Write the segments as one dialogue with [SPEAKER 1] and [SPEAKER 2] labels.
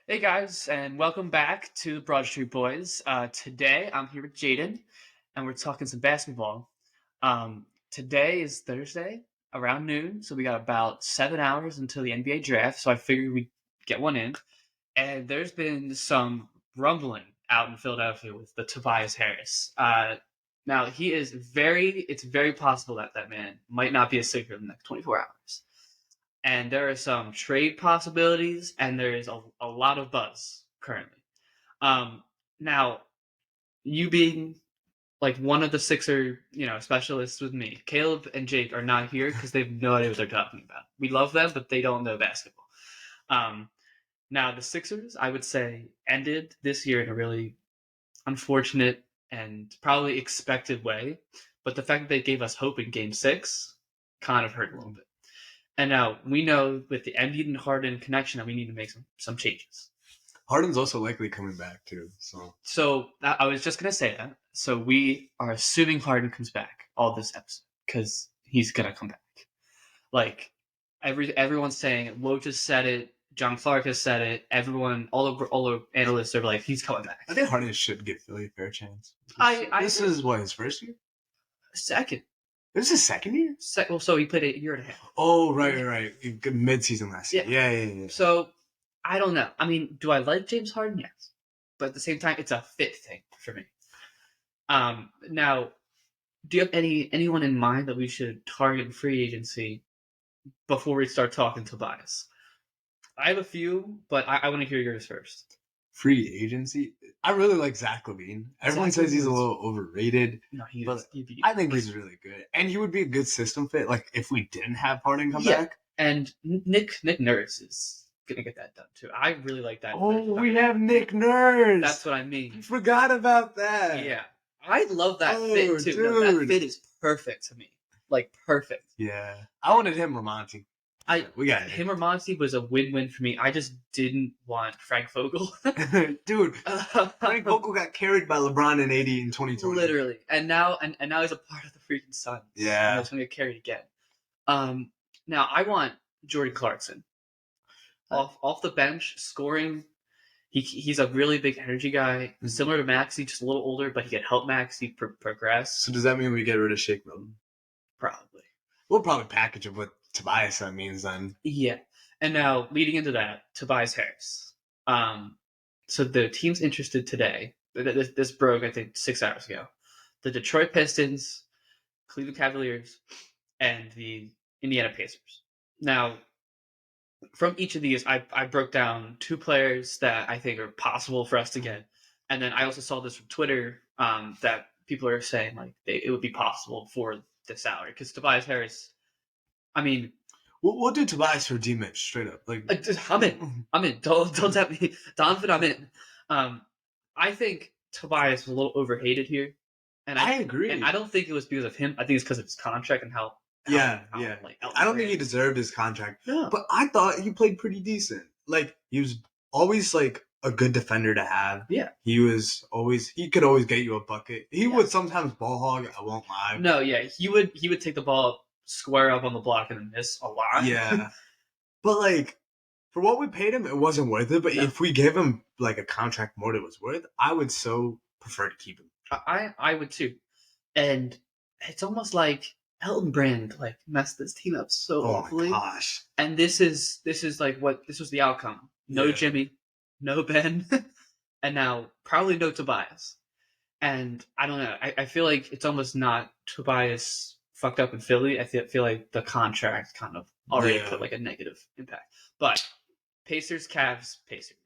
[SPEAKER 1] Hey guys, and welcome back to Broad Street Boys. Today I'm here with Jaden, and we're talking some basketball. Today is Thursday around noon, so we got about 7 hours until the NBA draft. So I figured we'd get one in. And there's been some rumbling out in Philadelphia with the Tobias Harris. Now he is it's very possible that that man might not be a Sixer in the next 24 hours, and there are some trade possibilities, and there is a lot of buzz currently. Now, you being like one of the Sixer, specialists with me, Caleb and Jake are not here because they have no idea what they're talking about. We love them, but they don't know basketball. Um, Now, the Sixers, I would say, ended this year in a really unfortunate and probably expected way, but the fact that they gave us hope in Game 6 kind of hurt a little bit. And now we know with the Embiid and Harden connection that we need to make some changes.
[SPEAKER 2] Harden's also likely coming back too.
[SPEAKER 1] So I was just gonna say that. So we are assuming Harden comes back all this episode because he's gonna come back. Like everyone's saying it. Woj just said it. John Clark has said it. Everyone, all the analysts are like, he's coming back.
[SPEAKER 2] I think Harden should give Philly a fair chance.
[SPEAKER 1] This
[SPEAKER 2] is what, his first year?
[SPEAKER 1] Second.
[SPEAKER 2] This is his second year?
[SPEAKER 1] Well, so he played a year and a half.
[SPEAKER 2] Oh, right. Mid-season last year. Yeah.
[SPEAKER 1] So I don't know. I mean, do I like James Harden? Yes, but at the same time, it's a fit thing for me. Now, do you have anyone in mind that we should target in free agency before we start talking Tobias? I have a few, but I want to hear yours first.
[SPEAKER 2] Free agency? I really like Zach LaVine. Everyone says he's a little overrated.
[SPEAKER 1] No,
[SPEAKER 2] I think he's really good. And he would be a good system fit, like, if we didn't have Harden come back.
[SPEAKER 1] And Nick Nurse is going to get that done, too. I really like that.
[SPEAKER 2] Oh, we have Nick Nurse!
[SPEAKER 1] That's what I mean.
[SPEAKER 2] I forgot about that.
[SPEAKER 1] Yeah. I love that fit, too. No, that fit is perfect to me. Like, perfect.
[SPEAKER 2] Yeah. I wanted him Ramonti. We got
[SPEAKER 1] him or Monty was a win-win for me. I just didn't want Frank Vogel.
[SPEAKER 2] Dude, Frank Vogel got carried by LeBron and AD in 2020.
[SPEAKER 1] Literally. And now he's a part of the freaking Suns.
[SPEAKER 2] Yeah.
[SPEAKER 1] And he's going to get carried again. Now, I want Jordan Clarkson. Off the bench, scoring. He's a really big energy guy. Similar to Maxey, just a little older, but he can help Maxey progress.
[SPEAKER 2] So does that mean we get rid of Shake Milton?
[SPEAKER 1] Probably.
[SPEAKER 2] We'll probably package him with Tobias, that means then.
[SPEAKER 1] Yeah. And now, leading into that, Tobias Harris. So the team's interested today. This broke, I think, 6 hours ago. The Detroit Pistons, Cleveland Cavaliers, and the Indiana Pacers. Now, from each of these, I broke down two players that I think are possible for us to get. And then I also saw this from Twitter that people are saying like it would be possible for the salary. Because Tobias Harris, I mean,
[SPEAKER 2] we'll do Tobias for D-Mitch straight up. Like
[SPEAKER 1] I'm in. Don't tell me, Donovan. I'm in. I think Tobias was a little overhated here, and I agree. And I don't think it was because of him. I think it's because of his contract and how.
[SPEAKER 2] Like, I don't think he deserved his contract. No. But I thought he played pretty decent. Like he was always like a good defender to have.
[SPEAKER 1] Yeah.
[SPEAKER 2] He could always get you a bucket. He would sometimes ball hog. I won't lie.
[SPEAKER 1] No, yeah, he would take the ball square up on the block and miss a lot.
[SPEAKER 2] Yeah. But like for what we paid him, it wasn't worth it. But if we gave him like a contract more than it was worth, I would so prefer to keep him.
[SPEAKER 1] I would too. And it's almost like Elton Brand like messed this team up so awfully.
[SPEAKER 2] Oh my gosh.
[SPEAKER 1] And this is like this was the outcome. No Jimmy, no Ben, and now probably no Tobias. And I don't know. I feel like it's almost not Tobias fucked up in Philly. I feel like the contract kind of already put like a negative impact. But Pacers, Cavs, Pistons.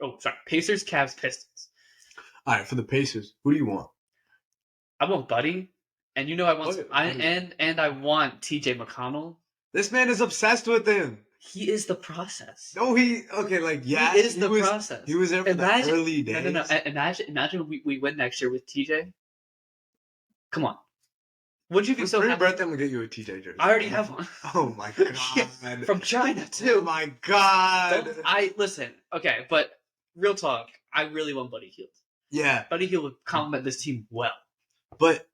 [SPEAKER 2] All right, for the Pacers, who do you want?
[SPEAKER 1] I want Buddy, and I want I want TJ McConnell.
[SPEAKER 2] This man is obsessed with him.
[SPEAKER 1] He is the process.
[SPEAKER 2] No, he is the
[SPEAKER 1] process.
[SPEAKER 2] He was there for the early days.
[SPEAKER 1] No. Imagine we win next year with TJ. Come on. Would you be so happy?
[SPEAKER 2] For your birthday, I'm going to get you a TJ jersey.
[SPEAKER 1] I already have one.
[SPEAKER 2] Oh, my God.
[SPEAKER 1] From China, too.
[SPEAKER 2] Oh, my God.
[SPEAKER 1] Listen, okay, but real talk, I really want Buddy Hield.
[SPEAKER 2] Yeah.
[SPEAKER 1] Buddy Hield would complement this team well.
[SPEAKER 2] But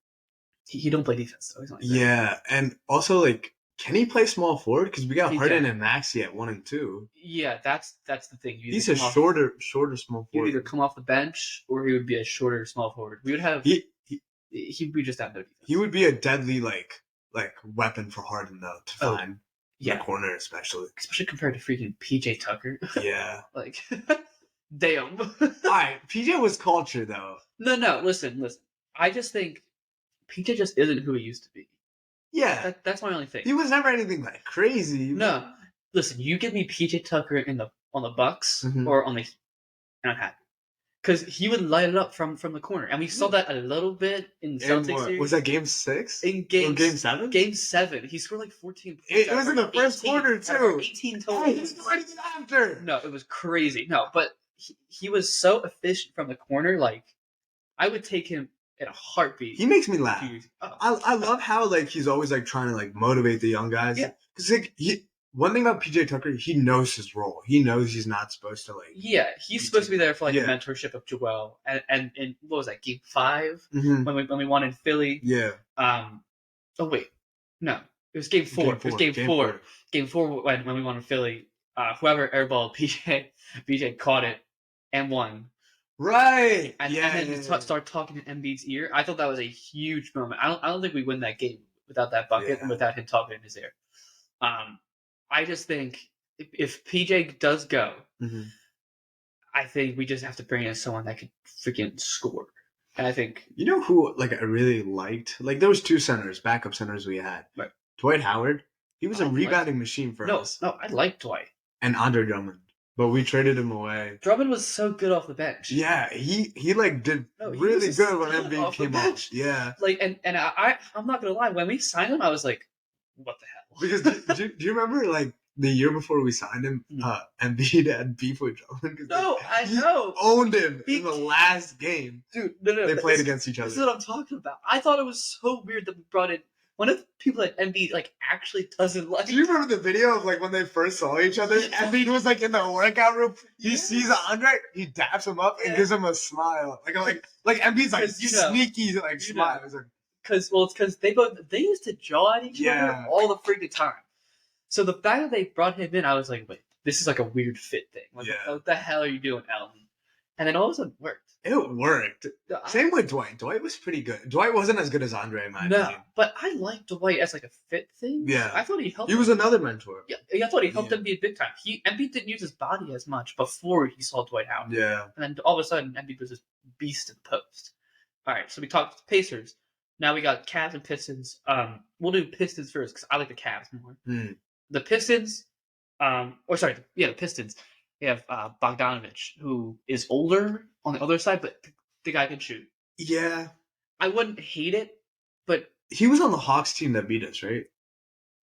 [SPEAKER 1] he don't play defense, though. He's not
[SPEAKER 2] and also, like, Can he play small forward? Because we got
[SPEAKER 1] He
[SPEAKER 2] Harden
[SPEAKER 1] can.
[SPEAKER 2] and Maxey at 1 and 2.
[SPEAKER 1] Yeah, that's the thing.
[SPEAKER 2] He's a shorter small
[SPEAKER 1] He would
[SPEAKER 2] forward.
[SPEAKER 1] either come off the bench or he would be a shorter small forward. We would have. He would just have no defense.
[SPEAKER 2] He would be a deadly like weapon for Harden though to find in the corner, especially
[SPEAKER 1] compared to freaking PJ Tucker.
[SPEAKER 2] Yeah,
[SPEAKER 1] like damn.
[SPEAKER 2] All right, PJ was culture though.
[SPEAKER 1] No. Listen. I just think PJ just isn't who he used to be.
[SPEAKER 2] Yeah,
[SPEAKER 1] that's my only thing.
[SPEAKER 2] He was never anything like crazy.
[SPEAKER 1] No, listen. You give me PJ Tucker on the Bucks or on the, and I'm happy. Because he would light it up from the corner. And we saw that a little bit in the Celtics series.
[SPEAKER 2] Was that game 6?
[SPEAKER 1] In game
[SPEAKER 2] 7?
[SPEAKER 1] Game 7. He scored like 14 points.
[SPEAKER 2] It was in the first quarter, too.
[SPEAKER 1] 18 total.
[SPEAKER 2] After.
[SPEAKER 1] No, it was crazy. No, but he was so efficient from the corner. Like, I would take him in a heartbeat.
[SPEAKER 2] He makes me laugh. I love how, like, he's always, like, trying to, like, motivate the young guys. Yeah. Because, like, one thing about PJ Tucker, he knows his role. He knows he's not supposed to like.
[SPEAKER 1] Yeah, he's supposed to be there for like the mentorship of Joel, and what was that, game 5 when we won in Philly?
[SPEAKER 2] Yeah.
[SPEAKER 1] Oh wait, no, it was game 4. It was game 4. Game 4 when we won in Philly. Whoever airballed PJ caught it and won.
[SPEAKER 2] Right.
[SPEAKER 1] And then start talking in Embiid's ear. I thought that was a huge moment. I don't think we win that game without that bucket and without him talking in his ear. I just think if PJ does go, I think we just have to bring in someone that could freaking score. And I think
[SPEAKER 2] who I really liked. Like there was 2 centers, backup centers we had.
[SPEAKER 1] Right.
[SPEAKER 2] Dwight Howard. He was a rebounding machine for us.
[SPEAKER 1] No, I like Dwight.
[SPEAKER 2] And Andre Drummond, but we traded him away.
[SPEAKER 1] Drummond was so good off the bench.
[SPEAKER 2] Yeah, he did really good when Embiid came off. Yeah.
[SPEAKER 1] Like and I'm not gonna lie, when we signed him, I was like, what the hell?
[SPEAKER 2] Because do you remember like the year before we signed him, Embiid had beef with Drummond?
[SPEAKER 1] No, I know.
[SPEAKER 2] Owned him in the last game.
[SPEAKER 1] Dude, no.
[SPEAKER 2] They played against each other.
[SPEAKER 1] This is what I'm talking about. I thought it was so weird that we brought in one of the people that Embiid like actually doesn't like.
[SPEAKER 2] Do you remember the video of like when they first saw each other? Embiid was like in the workout room. He sees Andre, he daps him up and gives him a smile. Like Embiid's like sneaky like smile.
[SPEAKER 1] It's because they used to jaw at each other all the freaking time. So the fact that they brought him in, I was like, wait, this is like a weird fit thing. Like, what the hell are you doing, Elton? And then all of a sudden it worked.
[SPEAKER 2] It worked. Same with Dwight. Dwight was pretty good. Dwight wasn't as good as Andre in my opinion.
[SPEAKER 1] But I liked Dwight as like a fit thing.
[SPEAKER 2] Yeah.
[SPEAKER 1] I thought he helped.
[SPEAKER 2] He was another mentor.
[SPEAKER 1] Yeah, I thought he helped Embiid big time. Embiid didn't use his body as much before he saw Dwight Howard.
[SPEAKER 2] Yeah.
[SPEAKER 1] And then all of a sudden, Embiid was this beast in the post. All right, so we talked Pacers. Now we got Cavs and Pistons. We'll do Pistons first because I like the Cavs more. The Pistons, the Pistons. They have Bogdanovich, who is older on the other side, but the guy can shoot.
[SPEAKER 2] Yeah.
[SPEAKER 1] I wouldn't hate it, but
[SPEAKER 2] he was on the Hawks team that beat us, right?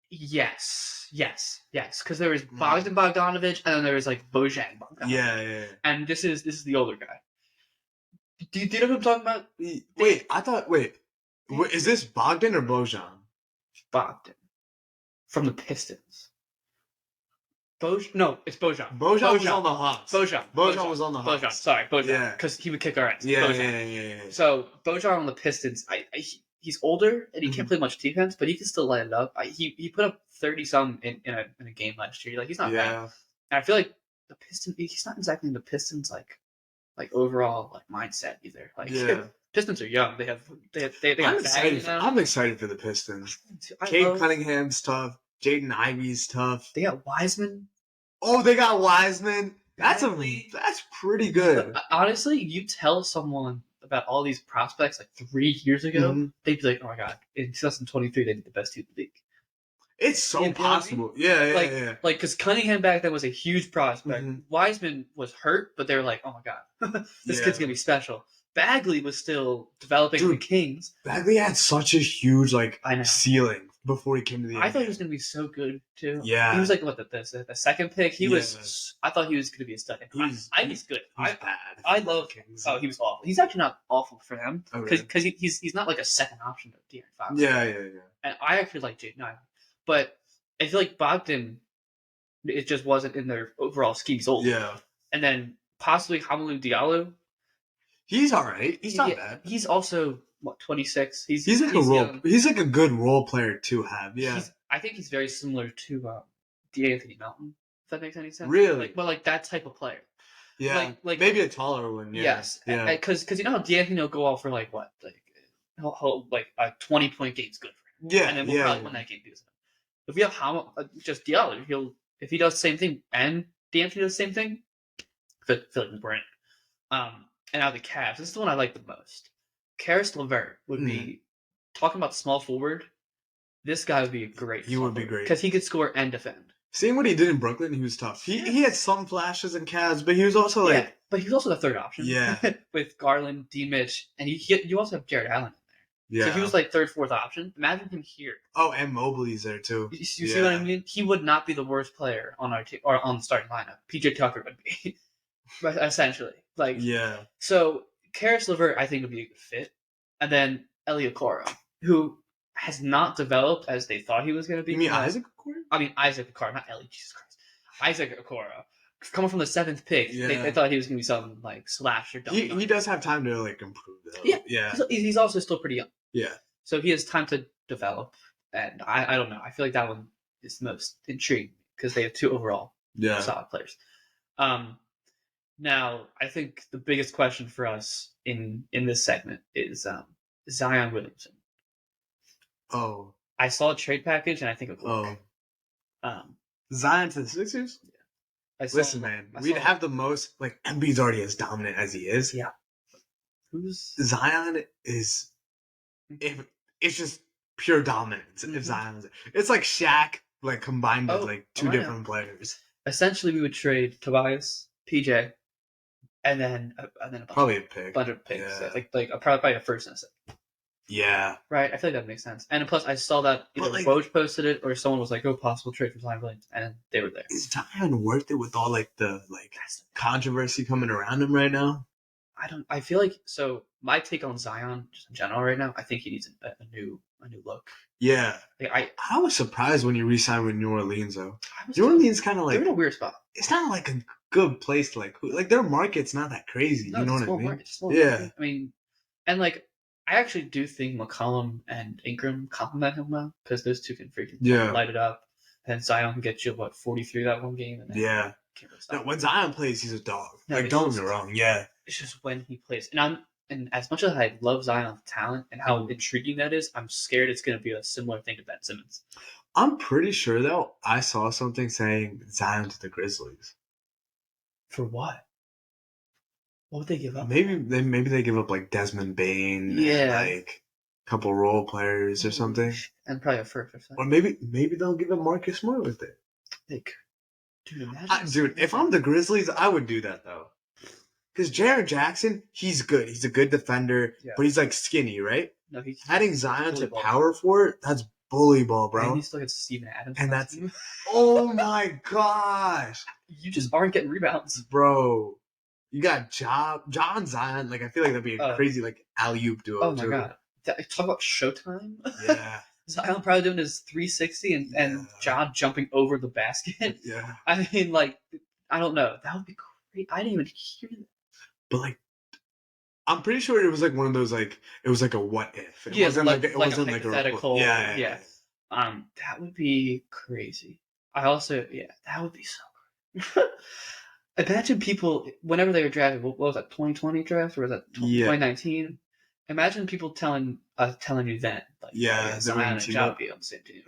[SPEAKER 1] Yes. Because there was Bogdanovich, and then there was like Bojan Bogdanovich.
[SPEAKER 2] Yeah.
[SPEAKER 1] And this is the older guy. Do you know who I'm talking about?
[SPEAKER 2] Wait, is this Bogdan or Bojan?
[SPEAKER 1] Bogdan. From the Pistons. No, it's Bojan.
[SPEAKER 2] Bojan was on the Hawks.
[SPEAKER 1] Bojan
[SPEAKER 2] was on the Hawks.
[SPEAKER 1] Sorry, Bojan. Yeah. Because he would kick our ass.
[SPEAKER 2] Yeah.
[SPEAKER 1] So, Bojan on the Pistons, he's older, and he can't play much defense, but he can still light it up. He put up 30-some in a game last year. Like, he's not bad. And I feel like the Pistons, he's not exactly in the Pistons, like overall, like, mindset either. Like, Pistons are young. They got
[SPEAKER 2] I'm excited for the Pistons. Cade Cunningham's tough. Jaden Ivey's tough.
[SPEAKER 1] They got Wiseman.
[SPEAKER 2] Oh, they got Wiseman. That's pretty good.
[SPEAKER 1] Honestly, you tell someone about all these prospects like 3 years ago, they'd be like, "Oh my god!" In 2023, they did the best team in the league.
[SPEAKER 2] It's so possible. I mean? Yeah.
[SPEAKER 1] Like, because Cunningham back then was a huge prospect. Wiseman was hurt, but they were like, "Oh my god, this kid's gonna be special." Bagley was still developing the Kings.
[SPEAKER 2] Bagley had such a huge ceiling before he came to the NBA.
[SPEAKER 1] I thought he was going to be so good too.
[SPEAKER 2] Yeah,
[SPEAKER 1] he was like the second pick. He was. I thought he was going to be a stud. He's good.
[SPEAKER 2] He's bad.
[SPEAKER 1] I love Kings. Oh, he was awful. He's actually not awful for them because he's not like a second option to De'Aaron Fox.
[SPEAKER 2] Yeah.
[SPEAKER 1] And I actually like Jaden Ivey, but I feel like Bogdan, it just wasn't in their overall scheme. He's old.
[SPEAKER 2] Yeah,
[SPEAKER 1] and then possibly Hamidou Diallo.
[SPEAKER 2] He's all right. He's not bad.
[SPEAKER 1] He's also 26. He's
[SPEAKER 2] like a good role player to have. Yeah,
[SPEAKER 1] I think he's very similar to D'Anthony Melton. If that makes any sense.
[SPEAKER 2] Really?
[SPEAKER 1] Like that type of player.
[SPEAKER 2] Yeah.
[SPEAKER 1] Like
[SPEAKER 2] Maybe a taller one. Yeah.
[SPEAKER 1] yes,
[SPEAKER 2] Yeah.
[SPEAKER 1] because you know how D'Anthony will go off for like what he'll like a 20-point game's good for him,
[SPEAKER 2] Yeah.
[SPEAKER 1] and then we'll probably win that game because of him. If we have just Diallo, if he does the same thing and D'Anthony does the same thing, feel like we're in. And out of the Cavs, this is the one I like the most. Karis LeVert would be talking about the small forward. This guy would be a great.
[SPEAKER 2] He would be great
[SPEAKER 1] because he could score and defend.
[SPEAKER 2] Seeing what he did in Brooklyn, he was tough. He had some flashes in Cavs, but he was also like,
[SPEAKER 1] but he was also the third option.
[SPEAKER 2] Yeah,
[SPEAKER 1] with Garland, D. Mitch, and you also have Jared Allen in there. Yeah, so he was like third, fourth option. Imagine him here.
[SPEAKER 2] Oh, and Mobley's there too.
[SPEAKER 1] You see what I mean? He would not be the worst player on our team or on the starting lineup. PJ Tucker would be, essentially. Like So Karis LeVert, I think, would be a good fit, and then Elliot Okoro, who has not developed as they thought he was going to be.
[SPEAKER 2] You mean Isaac Okoro?
[SPEAKER 1] I mean Isaac Okoro, not Ellie. Jesus Christ, Isaac Okoro. Coming from the 7th pick, they thought he was going to be something like slash or dunk.
[SPEAKER 2] He does have time to like improve though. Yeah.
[SPEAKER 1] He's also still pretty young.
[SPEAKER 2] Yeah.
[SPEAKER 1] So he has time to develop, and I don't know. I feel like that one is the most intriguing because they have 2 overall solid players. Now, I think the biggest question for us in this segment is Zion Williamson.
[SPEAKER 2] Oh.
[SPEAKER 1] I saw a trade package, and I think it would work.
[SPEAKER 2] Zion to the Sixers? Yeah. Listen, man, we'd have the most, like, Embiid's already as dominant as he is.
[SPEAKER 1] Yeah.
[SPEAKER 2] Zion is, it's just pure dominance. If Zion's, it's like Shaq, like, combined with, like, 2 different players.
[SPEAKER 1] Essentially, we would trade Tobias, PJ, and then
[SPEAKER 2] probably a pick.
[SPEAKER 1] Bunch of picks. Yeah. Like probably a first and a second.
[SPEAKER 2] Yeah.
[SPEAKER 1] Right? I feel like that makes sense. And plus, I saw that either Woj posted it or someone was like, oh, possible trade for Zion Williams. And they were there.
[SPEAKER 2] Is Zion worth it with all, like, the, like, controversy coming around him right now?
[SPEAKER 1] I feel like, so my take on Zion, just in general right now, I think he needs a new look.
[SPEAKER 2] Yeah.
[SPEAKER 1] Like,
[SPEAKER 2] I was surprised when you re-signed with New Orleans, though. New Orleans kind of like...
[SPEAKER 1] They're in a weird spot.
[SPEAKER 2] It's not like a good place to, like their market's not that crazy. No, you know what I mean?
[SPEAKER 1] Yeah. I mean, and, like, I actually do think McCollum and Ingram complement him well, because those two can freaking light it up. And Zion can get you, 43 that one game. And then can't really stop
[SPEAKER 2] when Zion plays, he's a dog. Like, don't get me wrong. Yeah.
[SPEAKER 1] It's just when he plays. And as much as I love Zion's talent and how intriguing that is, I'm scared it's going to be a similar thing to Ben Simmons.
[SPEAKER 2] I'm pretty sure, though, I saw something saying Zion to the Grizzlies.
[SPEAKER 1] For what? What would they give up?
[SPEAKER 2] Maybe they give up, like, Desmond Bane. Yeah. And, like, a couple role players or something.
[SPEAKER 1] And probably a first or something.
[SPEAKER 2] Or maybe they'll give up Marcus Smart with it.
[SPEAKER 1] Like, dude, imagine.
[SPEAKER 2] Dude, if I'm the Grizzlies, I would do that, though. Because Jaren Jackson, he's good. He's a good defender, but he's, like, skinny, right?
[SPEAKER 1] No,
[SPEAKER 2] adding Zion to power forward, that's bully ball, bro.
[SPEAKER 1] And he still gets Steven Adams.
[SPEAKER 2] And that's... Oh, my gosh.
[SPEAKER 1] You just aren't getting rebounds.
[SPEAKER 2] Bro. You got John Zion. Like, I feel like that'd be a crazy, like, alley-oop duo,
[SPEAKER 1] Oh, my God. Talk about Showtime. Yeah. Zion probably doing his 360 and John jumping over the basket.
[SPEAKER 2] Yeah.
[SPEAKER 1] I mean, like, I don't know. That would be great. I didn't even hear that.
[SPEAKER 2] But, like, I'm pretty sure it was, like, one of those, like, it was, like, a what if. It wasn't like it wasn't,
[SPEAKER 1] a hypothetical. Yeah. That would be crazy. I also, that would be so great. Imagine people, whenever they were drafted, what was that, 2020 draft? Or was that 2019? Imagine people telling you then. Like, Zion and Ja be on the same team.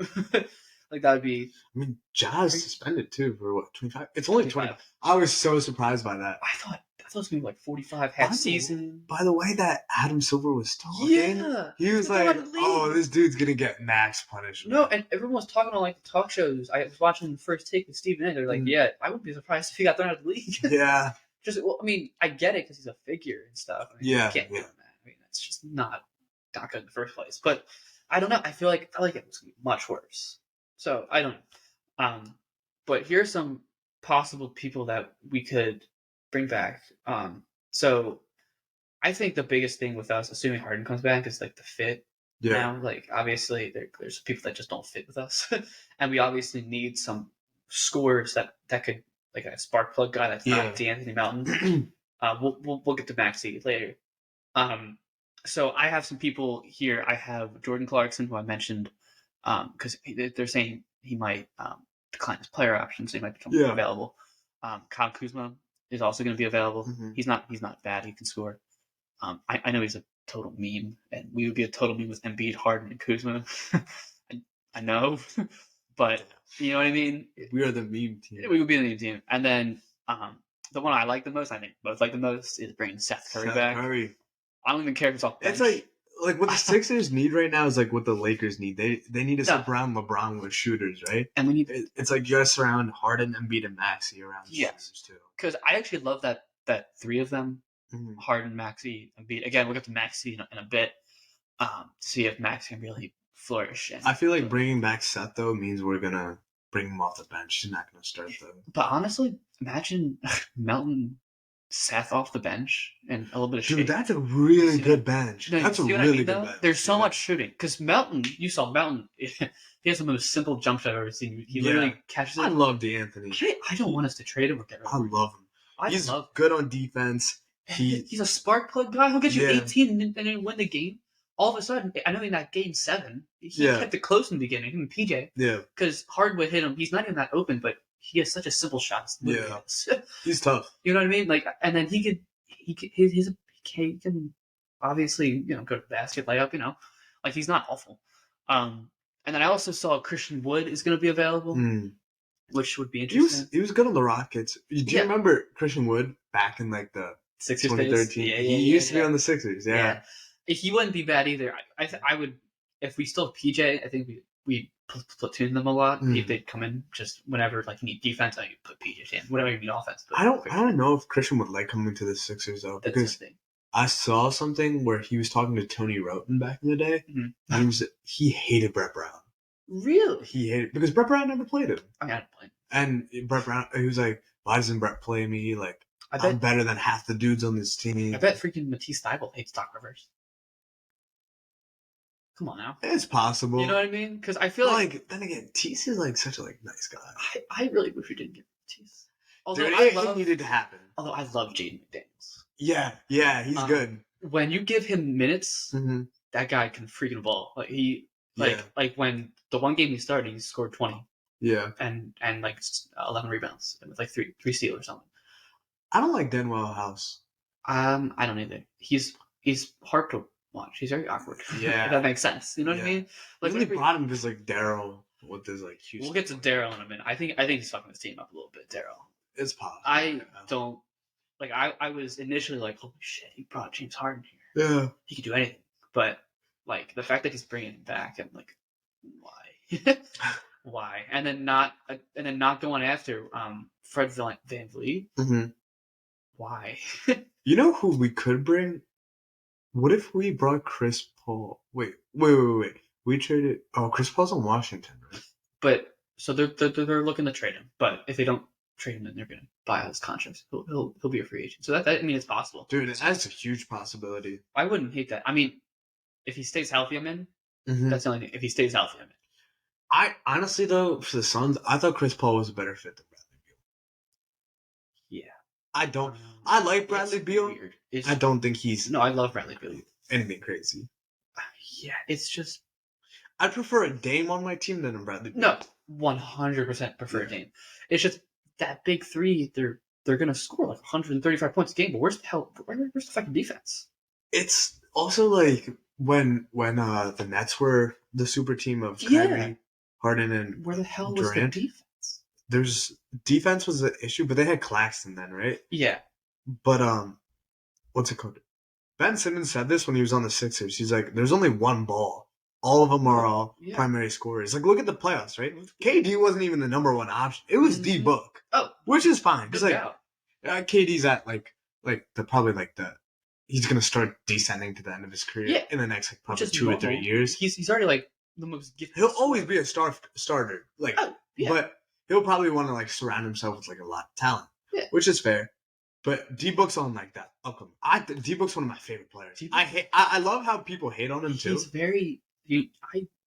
[SPEAKER 1] Like, that would be...
[SPEAKER 2] I mean, Ja's suspended, too, for what, 25? It's only 25. I was so surprised by that.
[SPEAKER 1] I thought it was going to be like 45 half season.
[SPEAKER 2] By the way that Adam Silver was talking, he was like, oh, this dude's going to get max punishment.
[SPEAKER 1] No, and everyone was talking on, like, the talk shows. I was watching the First Take with Stephen A. They're like, I wouldn't be surprised if he got thrown out of the league.
[SPEAKER 2] Yeah.
[SPEAKER 1] I mean, I get it because he's a figure and stuff. I mean, you can't do that. I mean, that's just not good in the first place. But I don't know. I feel like it was going to be much worse. So, I don't know. But here's some possible people that we could bring back. So, I think the biggest thing with us, assuming Harden comes back, is, like, the fit. Yeah. Now, like, obviously, there's people that just don't fit with us. And we obviously need some scorers that could, like, a spark plug guy that's not D'Anthony Melton. We'll get to Maxey later. So I have some people here. I have Jordan Clarkson, who I mentioned because they're saying he might decline his player option, so he might become
[SPEAKER 2] Yeah.
[SPEAKER 1] available. Kyle Kuzma is also going to be available.
[SPEAKER 2] Mhm.
[SPEAKER 1] He's not bad. He can score. I know he's a total meme, and we would be a total meme with Embiid, Harden, and Kuzma. I know, but you know what I mean.
[SPEAKER 2] We are the meme team.
[SPEAKER 1] We would be the meme team, and then the one I like the most, I think both like the most, is bringing Seth Curry back.
[SPEAKER 2] Curry.
[SPEAKER 1] I don't even care if it's off the
[SPEAKER 2] It's
[SPEAKER 1] bench.
[SPEAKER 2] like what the Sixers need right now is like what the Lakers need. They need to
[SPEAKER 1] No.
[SPEAKER 2] surround LeBron with shooters, right?
[SPEAKER 1] And we need
[SPEAKER 2] It's like you gotta surround Harden, Embiid, and Maxey around
[SPEAKER 1] Yes.
[SPEAKER 2] shooters too.
[SPEAKER 1] because I actually love that three of them,
[SPEAKER 2] Mhm.
[SPEAKER 1] Harden, Maxey, Embiid. Again, we'll get to Maxey in a bit. To see if Max can really flourish.
[SPEAKER 2] I feel like bringing back Seth though means we're gonna bring him off the bench. He's not gonna start though.
[SPEAKER 1] But honestly, imagine Melton, Seth off the bench and a little bit of
[SPEAKER 2] Dude,
[SPEAKER 1] shake.
[SPEAKER 2] that's a really
[SPEAKER 1] See
[SPEAKER 2] good
[SPEAKER 1] that?
[SPEAKER 2] bench.
[SPEAKER 1] No,
[SPEAKER 2] That's a
[SPEAKER 1] see what
[SPEAKER 2] really
[SPEAKER 1] I mean,
[SPEAKER 2] good
[SPEAKER 1] though?
[SPEAKER 2] bench.
[SPEAKER 1] There's so
[SPEAKER 2] Yeah.
[SPEAKER 1] much shooting because Melton. You saw Melton. He has the most simple jump shot I've ever seen. He literally catches it.
[SPEAKER 2] I love D'Anthony.
[SPEAKER 1] I don't want us to trade him or get rid
[SPEAKER 2] I
[SPEAKER 1] of him.
[SPEAKER 2] love him. He's good on defense.
[SPEAKER 1] He's a spark plug guy. He'll get you
[SPEAKER 2] Yeah.
[SPEAKER 1] 18 and then win the game. All of a sudden, I know in that game 7, he kept it close in the beginning. Him and PJ.
[SPEAKER 2] Yeah.
[SPEAKER 1] Because Hardwood hit him. He's not even that open, but he has such a simple shot.
[SPEAKER 2] Yeah. He's tough.
[SPEAKER 1] You know what I mean? Like, and then he can obviously go to the basket, layup. Like he's not awful. And then I also saw Christian Wood is going to be available, which would be interesting.
[SPEAKER 2] He was good on the Rockets. Do you remember Christian Wood back in like the
[SPEAKER 1] Sixers
[SPEAKER 2] 2013?
[SPEAKER 1] days?
[SPEAKER 2] He used to be on the Sixers. Yeah.
[SPEAKER 1] He wouldn't be bad either. I would, if we still have PJ, I think we platoon them a lot. If they'd come in just whenever, like, you need defense, I put PJ in. Whenever you need offense.
[SPEAKER 2] I don't know if Christian would like coming to the Sixers though, because I saw something where he was talking to Tony Roten back in the day, and he hated Brett Brown.
[SPEAKER 1] Really?
[SPEAKER 2] He hated because Brett Brown never played him.
[SPEAKER 1] I had to play him.
[SPEAKER 2] And Brett Brown, he was like, "Why doesn't Brett play me? Like, I'm better than half the dudes on this team."
[SPEAKER 1] I bet freaking Matisse Thybulle hates Doc Rivers. Come on now.
[SPEAKER 2] It's possible.
[SPEAKER 1] You know what I mean? Because I feel like
[SPEAKER 2] then again, Matisse is like such a nice guy.
[SPEAKER 1] I really wish we didn't get Matisse.
[SPEAKER 2] Although it needed to happen.
[SPEAKER 1] Although I love Jaden McDaniels.
[SPEAKER 2] Yeah, he's good.
[SPEAKER 1] When you give him minutes, that guy can freaking ball. Like when the one game he started, he scored 20.
[SPEAKER 2] Yeah.
[SPEAKER 1] And like 11 rebounds with like three steals or something.
[SPEAKER 2] I don't like Denwell House.
[SPEAKER 1] I don't either. He's hard to watch. He's very awkward.
[SPEAKER 2] Yeah.
[SPEAKER 1] If that makes sense. You know what I mean?
[SPEAKER 2] Like we brought him because like Daryl with his like huge.
[SPEAKER 1] We'll get to Daryl in a minute. I think he's fucking his team up a little bit, Daryl.
[SPEAKER 2] It's possible.
[SPEAKER 1] I don't like. I was initially like, holy shit, he brought James Harden here.
[SPEAKER 2] Yeah.
[SPEAKER 1] He could do anything, but like the fact that he's bringing him back, I'm like, why? Why? And then not going after Fred VanVleet. Why?
[SPEAKER 2] You know who we could bring? What if we brought Chris Paul? Wait. We traded. Oh, Chris Paul's in Washington, right?
[SPEAKER 1] But so they're looking to trade him. But if they don't trade him, then they're going to buy out his contract. He'll be a free agent. So that I mean, it's possible.
[SPEAKER 2] Dude, that's a huge possibility.
[SPEAKER 1] I wouldn't hate that. I mean, if he stays healthy, I'm in. That's the only thing. If he stays healthy, I'm in.
[SPEAKER 2] I honestly though, for the Suns, I thought Chris Paul was a better fit than Bradley Beal.
[SPEAKER 1] Yeah.
[SPEAKER 2] I don't. I like Bradley Beal. I don't think he's.
[SPEAKER 1] No, I love Bradley Beal.
[SPEAKER 2] Anything crazy.
[SPEAKER 1] Yeah, it's just.
[SPEAKER 2] I prefer a Dame on my team than a Bradley Beal.
[SPEAKER 1] No, 100% prefer Dame. It's just that big three. They're gonna score like 135 points a game. But where's the fucking defense?
[SPEAKER 2] It's also like when the Nets were the super team of Kyrie, Harden, and
[SPEAKER 1] where the hell
[SPEAKER 2] Durant.
[SPEAKER 1] was the defense?
[SPEAKER 2] There's defense was an issue, but they had Claxton then, right?
[SPEAKER 1] Yeah.
[SPEAKER 2] But what's it called? Ben Simmons said this when he was on the Sixers. He's like, "There's only one ball. All of them are all primary scorers. Like, look at the playoffs, right? KD wasn't even the number one option. It was D Book.
[SPEAKER 1] Oh,
[SPEAKER 2] which is fine because KD's at like the probably like the he's gonna start descending to the end of his career in the next like probably 2 or 3 years.
[SPEAKER 1] He's already like the most gifted.
[SPEAKER 2] He'll always be a starter, like, but he'll probably want to like surround himself with like a lot of talent, which is fair. But D Book's on like that upcoming. D Book's one of my favorite players. I love how people hate on him too.
[SPEAKER 1] He's very.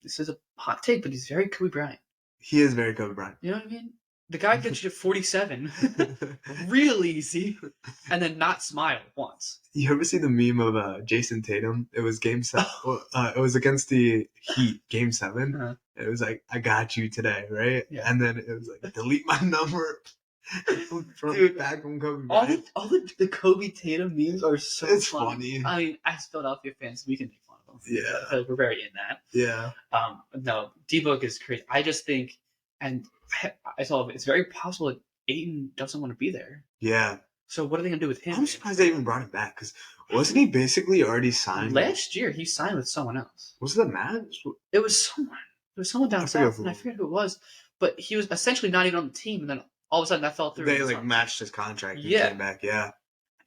[SPEAKER 1] This is a hot take, but he's very Kobe Bryant.
[SPEAKER 2] He is very Kobe Bryant.
[SPEAKER 1] You know what I mean? The guy could shoot 47 real easy and then not smile once.
[SPEAKER 2] You ever see the meme of Jason Tatum? It was game 7. It was against the Heat, game 7.
[SPEAKER 1] Uh-huh.
[SPEAKER 2] It was like, I got you today, right?
[SPEAKER 1] Yeah.
[SPEAKER 2] And then it was like, delete my number
[SPEAKER 1] Dude,
[SPEAKER 2] back from Kobe Bryant.
[SPEAKER 1] All the Kobe Tatum memes are so
[SPEAKER 2] It's
[SPEAKER 1] funny.
[SPEAKER 2] funny.
[SPEAKER 1] I mean, as Philadelphia fans, we can make fun of them.
[SPEAKER 2] Yeah.
[SPEAKER 1] I feel like we're very in that.
[SPEAKER 2] Yeah.
[SPEAKER 1] No, D-Book is crazy. I just think, and I saw it's very possible that Ayton doesn't want to be there.
[SPEAKER 2] Yeah.
[SPEAKER 1] So what are they going to do with him?
[SPEAKER 2] I'm surprised they even brought him back, because wasn't he basically already signed?
[SPEAKER 1] Last year, he signed with someone else.
[SPEAKER 2] Was it the Mavs?
[SPEAKER 1] It was someone. It was someone down south, and I forget who it was. But he was essentially not even on the team, and then all of a sudden that fell through.
[SPEAKER 2] They like matched his contract and came back, yeah.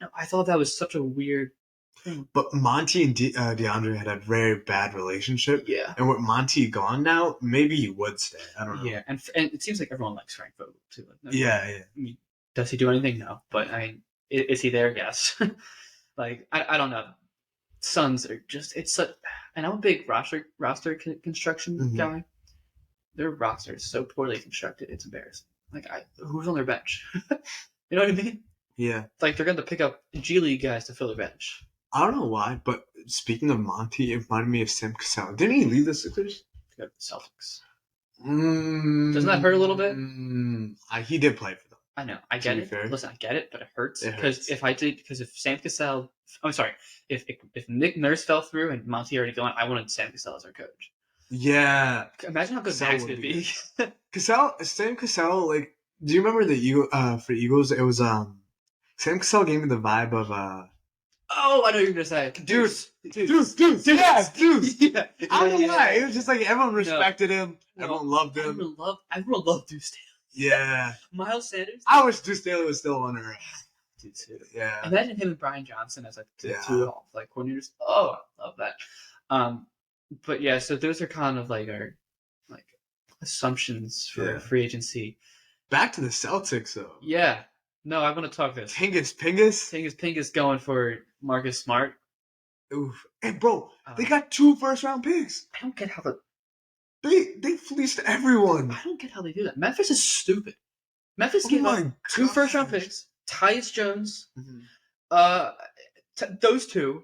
[SPEAKER 1] No, I thought that was such a weird thing.
[SPEAKER 2] But Monty and DeAndre had a very bad relationship.
[SPEAKER 1] Yeah.
[SPEAKER 2] And with Monty gone now, maybe he would stay. I don't know.
[SPEAKER 1] Yeah, and it seems like everyone likes Frank Vogel too. Like,
[SPEAKER 2] yeah.
[SPEAKER 1] I mean, does he do anything? No. But I mean, is he there? Yes. Like I don't know. Suns are just and I'm a big roster construction guy. Their roster is so poorly constructed, it's embarrassing. Like who's on their bench? You know what I mean?
[SPEAKER 2] Yeah.
[SPEAKER 1] It's like they're going to pick up G League guys to fill their bench.
[SPEAKER 2] I don't know why, but speaking of Monty, it reminded me of Sam Cassell. Didn't he leave the Sixers?
[SPEAKER 1] To go to the Celtics. Doesn't that hurt a little bit?
[SPEAKER 2] He did play for them.
[SPEAKER 1] I know. I get it.
[SPEAKER 2] Fair.
[SPEAKER 1] Listen, I get it, but it hurts.
[SPEAKER 2] It
[SPEAKER 1] Because if Sam Cassell, I'm sorry, if Nick Nurse fell through and Monty already gone, I wanted Sam Cassell as our coach.
[SPEAKER 2] Yeah.
[SPEAKER 1] Imagine how good Max would be.
[SPEAKER 2] Sam Cassell, like, do you remember for Eagles? It was Sam Cassell gave me the vibe of
[SPEAKER 1] Oh, I know what you're gonna say. Deuce.
[SPEAKER 2] Yeah. I don't know
[SPEAKER 1] Yeah.
[SPEAKER 2] why. It was just like everyone respected him. Everyone loved him.
[SPEAKER 1] Everyone loved Deuce Staley.
[SPEAKER 2] Yeah.
[SPEAKER 1] Miles Sanders.
[SPEAKER 2] I wish Deuce Staley was still on Earth.
[SPEAKER 1] Dude, too.
[SPEAKER 2] Yeah.
[SPEAKER 1] Imagine him and Brian Johnson as like two like coordinators. Oh, I love that. But yeah, so those are kind of like our like assumptions for free agency.
[SPEAKER 2] Back to the Celtics though.
[SPEAKER 1] Yeah. No, I want to talk this.
[SPEAKER 2] Pingus
[SPEAKER 1] going for Marcus Smart.
[SPEAKER 2] Oof. Hey, bro, they got 2 first-round picks.
[SPEAKER 1] I don't get how
[SPEAKER 2] they fleeced everyone.
[SPEAKER 1] I don't get how they do that. Memphis is stupid. Memphis gave up 2 first-round picks. Tyus Jones. Those 2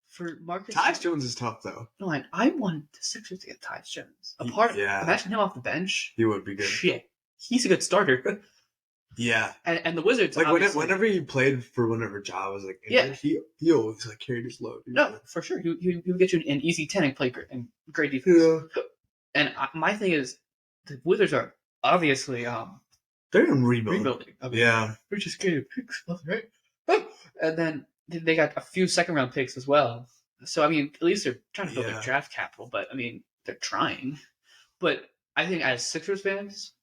[SPEAKER 1] for Marcus.
[SPEAKER 2] Tyus Jones is tough though.
[SPEAKER 1] No, I wanted the Sixers to get Tyus Jones. Imagine him off the bench.
[SPEAKER 2] He would be good.
[SPEAKER 1] Shit, he's a good starter.
[SPEAKER 2] Yeah,
[SPEAKER 1] and the Wizards
[SPEAKER 2] like whenever he played for whenever Ja was like injured, he always like carried his load.
[SPEAKER 1] No, for sure, he would get you an easy 10 and play and great defense.
[SPEAKER 2] Yeah.
[SPEAKER 1] And my thing is, the Wizards are obviously
[SPEAKER 2] they're in rebuilding.
[SPEAKER 1] I mean,
[SPEAKER 2] yeah,
[SPEAKER 1] we just getting picks, right? And then they got a few second-round picks as well. So I mean, at least they're trying to build their draft capital. But I mean, they're trying. But I think as Sixers fans,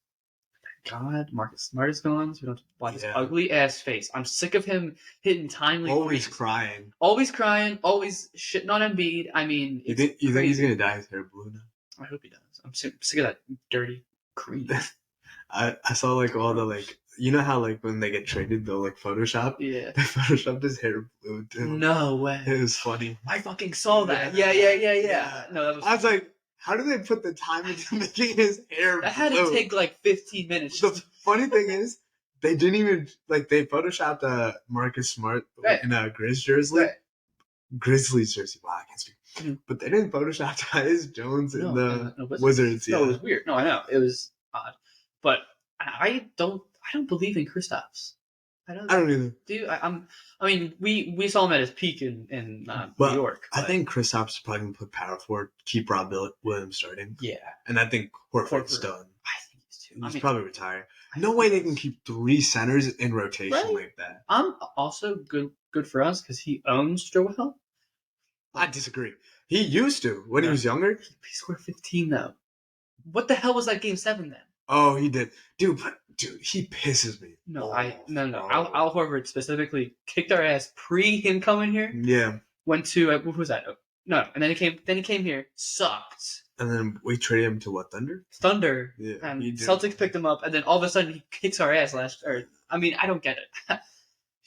[SPEAKER 1] God, Marcus Smart is gone, so we don't have to watch his ugly ass face. I'm sick of him hitting timely.
[SPEAKER 2] Always crying,
[SPEAKER 1] always shitting on Embiid. I mean,
[SPEAKER 2] you think he's gonna dye his hair blue now?
[SPEAKER 1] I hope he does. I'm sick of that dirty cream.
[SPEAKER 2] I saw like all the like, you know how like when they get traded they'll like Photoshop.
[SPEAKER 1] Yeah.
[SPEAKER 2] They photoshopped his hair blue too.
[SPEAKER 1] No way.
[SPEAKER 2] It was funny.
[SPEAKER 1] I fucking saw that. Yeah. No, that was.
[SPEAKER 2] I was like, how do they put the time into making his hair
[SPEAKER 1] That had to take like 15 minutes.
[SPEAKER 2] The funny thing is, they didn't even like they photoshopped Marcus Smart in a Grizz jersey.
[SPEAKER 1] Right.
[SPEAKER 2] Grizzlies jersey. Wow, I can't speak. Mm-hmm. But they didn't Photoshop Tyus Jones in the Wizards.
[SPEAKER 1] No, it was weird. No, I know it was odd, but I don't believe in Kristaps.
[SPEAKER 2] I don't either.
[SPEAKER 1] I mean, we saw him at his peak in New York.
[SPEAKER 2] I think Kristaps is probably gonna put power forward, keep Rob Williams starting.
[SPEAKER 1] Yeah,
[SPEAKER 2] and I think Horford's done.
[SPEAKER 1] I think he's too.
[SPEAKER 2] He's probably retired. No way they can keep 3 centers in rotation like that.
[SPEAKER 1] I'm also good for us because he owns Joel.
[SPEAKER 2] I disagree. He used to when he was younger.
[SPEAKER 1] He scored 15 though. What the hell was that game 7 then?
[SPEAKER 2] Oh, he did, dude. But he pisses me.
[SPEAKER 1] No. Al Horford specifically kicked our ass pre him coming here.
[SPEAKER 2] Yeah.
[SPEAKER 1] Went to what was that? No, and then he came here, sucked.
[SPEAKER 2] And then we traded him to what, Thunder?
[SPEAKER 1] Thunder.
[SPEAKER 2] Yeah.
[SPEAKER 1] And Celtics picked him up, and then all of a sudden he kicks our ass I mean, I don't get it.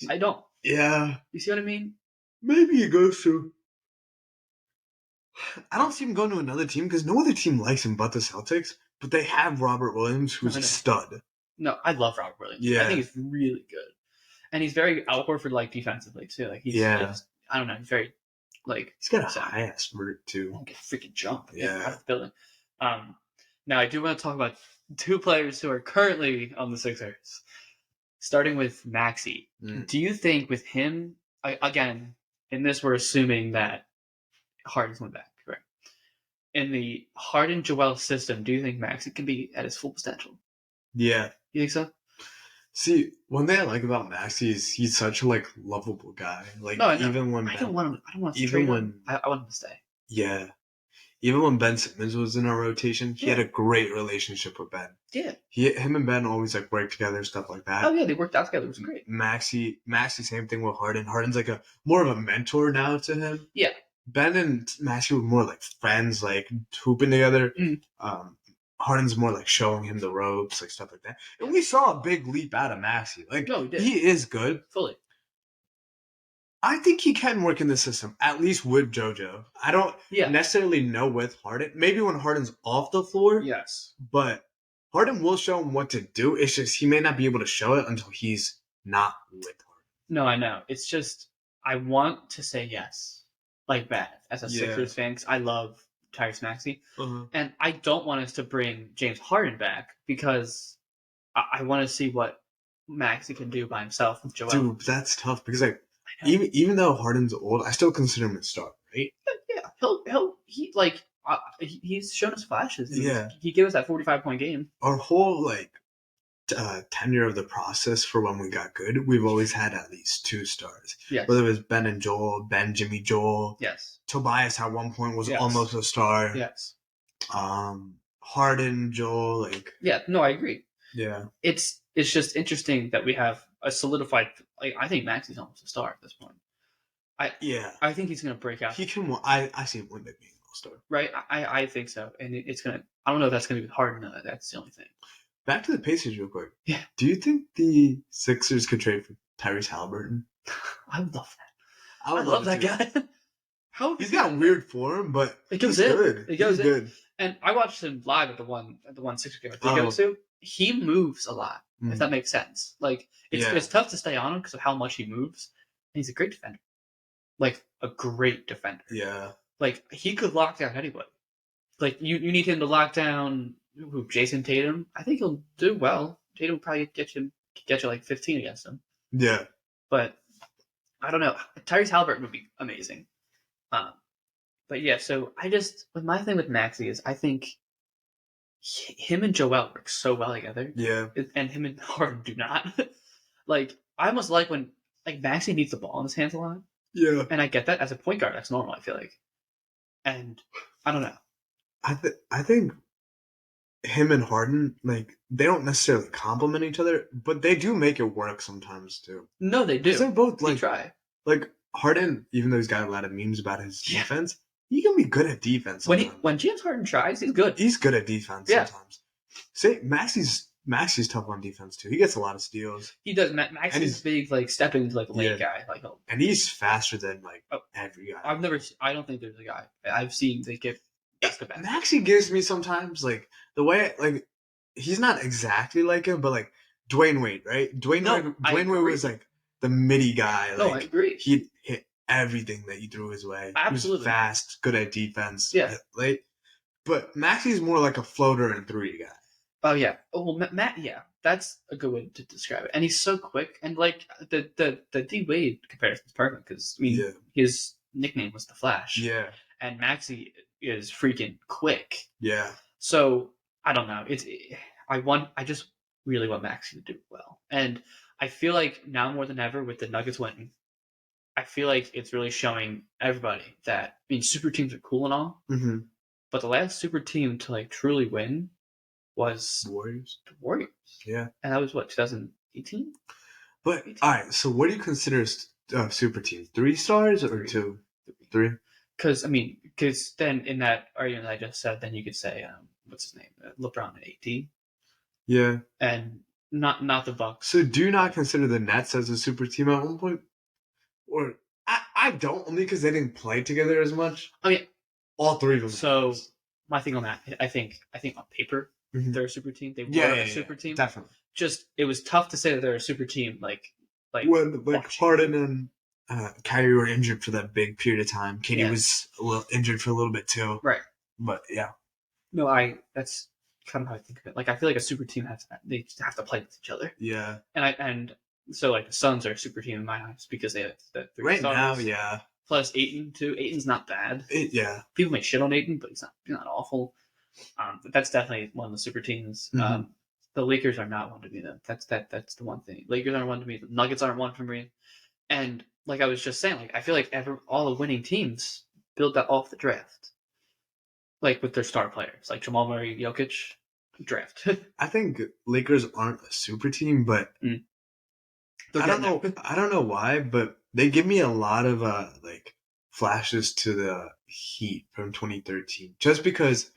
[SPEAKER 1] I don't.
[SPEAKER 2] Yeah.
[SPEAKER 1] You see what I mean?
[SPEAKER 2] Maybe he goes to. I don't see him going to another team because no other team likes him but the Celtics. But they have Robert Williams, who's a stud.
[SPEAKER 1] No, I love Robert Williams.
[SPEAKER 2] Yeah.
[SPEAKER 1] I think he's really good, and he's very Al Horford like defensively too. Like he's I don't know, he's very like
[SPEAKER 2] he's got a high ass root too.
[SPEAKER 1] He can freaking jump
[SPEAKER 2] out
[SPEAKER 1] of the building. Now I do want to talk about two players who are currently on the Sixers, starting with Maxey. Do you think with him again? In this, we're assuming that Harden's went back, correct? In the Harden-Joel system, do you think Maxey can be at his full potential?
[SPEAKER 2] Yeah.
[SPEAKER 1] You think so?
[SPEAKER 2] See, one thing I like about Maxey is he's such a like lovable guy. Like even when
[SPEAKER 1] I don't want him. I don't want to
[SPEAKER 2] even
[SPEAKER 1] trade
[SPEAKER 2] when
[SPEAKER 1] him. I want him to stay.
[SPEAKER 2] Yeah. Even when Ben Simmons was in our rotation, he had a great relationship with Ben.
[SPEAKER 1] Yeah.
[SPEAKER 2] Him and Ben always like worked together, stuff like that.
[SPEAKER 1] Oh yeah, they worked out together. It was great.
[SPEAKER 2] Maxey, same thing with Harden. Harden's like a more of a mentor now to him.
[SPEAKER 1] Yeah.
[SPEAKER 2] Ben and Maxey were more like friends, like hooping together. Harden's more like showing him the ropes, like stuff like that. And we saw a big leap out of Maxey. Like he is good.
[SPEAKER 1] Fully.
[SPEAKER 2] I think he can work in the system, at least with JoJo. I don't necessarily know with Harden. Maybe when Harden's off the floor.
[SPEAKER 1] Yes.
[SPEAKER 2] But Harden will show him what to do. It's just he may not be able to show it until he's not with Harden.
[SPEAKER 1] No, I know. It's just I want to say yes. Like that as a Sixers fan, because I love Tyrese Maxey. And I don't want us to bring James Harden back because I want to see what Maxey can do by himself with Joel.
[SPEAKER 2] Dude, that's tough because like even though Harden's old, I still consider him a star, right?
[SPEAKER 1] Yeah, he's shown us flashes.
[SPEAKER 2] Yeah,
[SPEAKER 1] he gave us that 45-point game.
[SPEAKER 2] Our whole like tenure of the process for when we got good, we've always had at least 2 stars.
[SPEAKER 1] Yes.
[SPEAKER 2] Whether it was Ben and Joel, Jimmy Joel.
[SPEAKER 1] Yes.
[SPEAKER 2] Tobias at one point was almost a star.
[SPEAKER 1] Yes.
[SPEAKER 2] Harden, Joel, like.
[SPEAKER 1] Yeah. No, I agree.
[SPEAKER 2] Yeah.
[SPEAKER 1] It's just interesting that we have a solidified. Like I think Maxey's almost a star at this point. I think he's gonna break out.
[SPEAKER 2] He can. I see him one day being an all-star.
[SPEAKER 1] Right. I think so, and it's gonna. I don't know if that's gonna be Harden. That's the only thing.
[SPEAKER 2] Back to the Pacers real quick.
[SPEAKER 1] Yeah.
[SPEAKER 2] Do you think the Sixers could trade for Tyrese Halliburton?
[SPEAKER 1] I would love that. I love that guy.
[SPEAKER 2] He's got weird form, but
[SPEAKER 1] it goes
[SPEAKER 2] he's
[SPEAKER 1] in.
[SPEAKER 2] good.
[SPEAKER 1] It goes
[SPEAKER 2] he's
[SPEAKER 1] in.
[SPEAKER 2] Good.
[SPEAKER 1] And I watched him live at the one Sixers game. Did you go to? He moves a lot. If that makes sense. Like it's tough to stay on him because of how much he moves. And he's a great defender. Like a great defender.
[SPEAKER 2] Yeah.
[SPEAKER 1] Like he could lock down anybody. Like you need him to lock down Jason Tatum. I think he'll do well. Tatum will probably get you like 15 against him.
[SPEAKER 2] Yeah.
[SPEAKER 1] But I don't know. Tyrese Halliburton would be amazing. But yeah, so with my thing with Maxey is I think him and Joel work so well together.
[SPEAKER 2] Yeah.
[SPEAKER 1] And him and Harden do not. Like I almost like when like Maxey needs the ball in his hands a lot.
[SPEAKER 2] Yeah.
[SPEAKER 1] And I get that as a point guard. That's normal. I feel like. And I don't know.
[SPEAKER 2] I think him and Harden, like, they don't necessarily complement each other, but they do make it work sometimes too.
[SPEAKER 1] No, they do.
[SPEAKER 2] They're both like
[SPEAKER 1] try.
[SPEAKER 2] Like Harden, even though he's got a lot of memes about his defense, he can be good at defense. Sometimes.
[SPEAKER 1] When James Harden tries, he's good.
[SPEAKER 2] He's good at defense sometimes. Say Maxey's tough on defense too. He gets a lot of steals.
[SPEAKER 1] He does. Maxey's big, like stepping into like lane guy, like.
[SPEAKER 2] And he's faster than like every guy.
[SPEAKER 1] I don't think there's a guy I've seen they give.
[SPEAKER 2] Maxey gives me sometimes like the way like he's not exactly like him, but like Dwayne Wade, right? Dwayne Wade was like the midi guy. Like,
[SPEAKER 1] I agree.
[SPEAKER 2] He'd hit everything that you threw his way.
[SPEAKER 1] Absolutely.
[SPEAKER 2] He was fast, good at defense.
[SPEAKER 1] Yeah.
[SPEAKER 2] Like, but Maxey's more like a floater and 3 guy.
[SPEAKER 1] Oh yeah. Oh well, Matt. Yeah, that's a good way to describe it. And he's so quick. And like the D Wade comparison is perfect because his nickname was the Flash.
[SPEAKER 2] Yeah.
[SPEAKER 1] And Maxey is freaking quick.
[SPEAKER 2] Yeah.
[SPEAKER 1] So I don't know. I just really want Maxey to do well, and I feel like now more than ever with the Nuggets winning, I feel like it's really showing everybody that super teams are cool and all, but the last super team to like truly win was
[SPEAKER 2] the Warriors.
[SPEAKER 1] The Warriors.
[SPEAKER 2] Yeah.
[SPEAKER 1] And that was what 2018.
[SPEAKER 2] But 18? All right. So what do you consider super team? 3 stars or 2? 3.
[SPEAKER 1] Because then in that argument I just said, then you could say, what's his name, LeBron at 18.
[SPEAKER 2] Yeah.
[SPEAKER 1] And not the Bucks.
[SPEAKER 2] So do you not consider the Nets as a super team at one point? Or I don't, only because they didn't play together as much.
[SPEAKER 1] I mean,
[SPEAKER 2] all 3 of them.
[SPEAKER 1] So my thing on that, I think on paper they're a super team. They were a super team.
[SPEAKER 2] Definitely.
[SPEAKER 1] it was tough to say that they're a super team.
[SPEAKER 2] When
[SPEAKER 1] watching.
[SPEAKER 2] Harden and Kyrie were injured for that big period of time. KD was injured for a little bit too.
[SPEAKER 1] Right.
[SPEAKER 2] But yeah.
[SPEAKER 1] No, that's kind of how I think of it. Like I feel like a super team they have to play with each other.
[SPEAKER 2] Yeah.
[SPEAKER 1] And so like the Suns are a super team in my eyes because they have the 3
[SPEAKER 2] right
[SPEAKER 1] stars.
[SPEAKER 2] Now, yeah.
[SPEAKER 1] Plus Ayton too. Ayton's not bad.
[SPEAKER 2] Yeah.
[SPEAKER 1] People may shit on Ayton, but he's not awful. But that's definitely one of the super teams.
[SPEAKER 2] Mm-hmm.
[SPEAKER 1] The Lakers are not one to me though. That's the one thing. Lakers aren't one to me. The Nuggets aren't one for me. And like I was just saying, like I feel like all the winning teams build that off the draft. Like with their star players, like Jamal Murray, Jokic, draft.
[SPEAKER 2] I think Lakers aren't a super team, but I don't know why, but they give me a lot of like flashes to the Heat from 2013, just because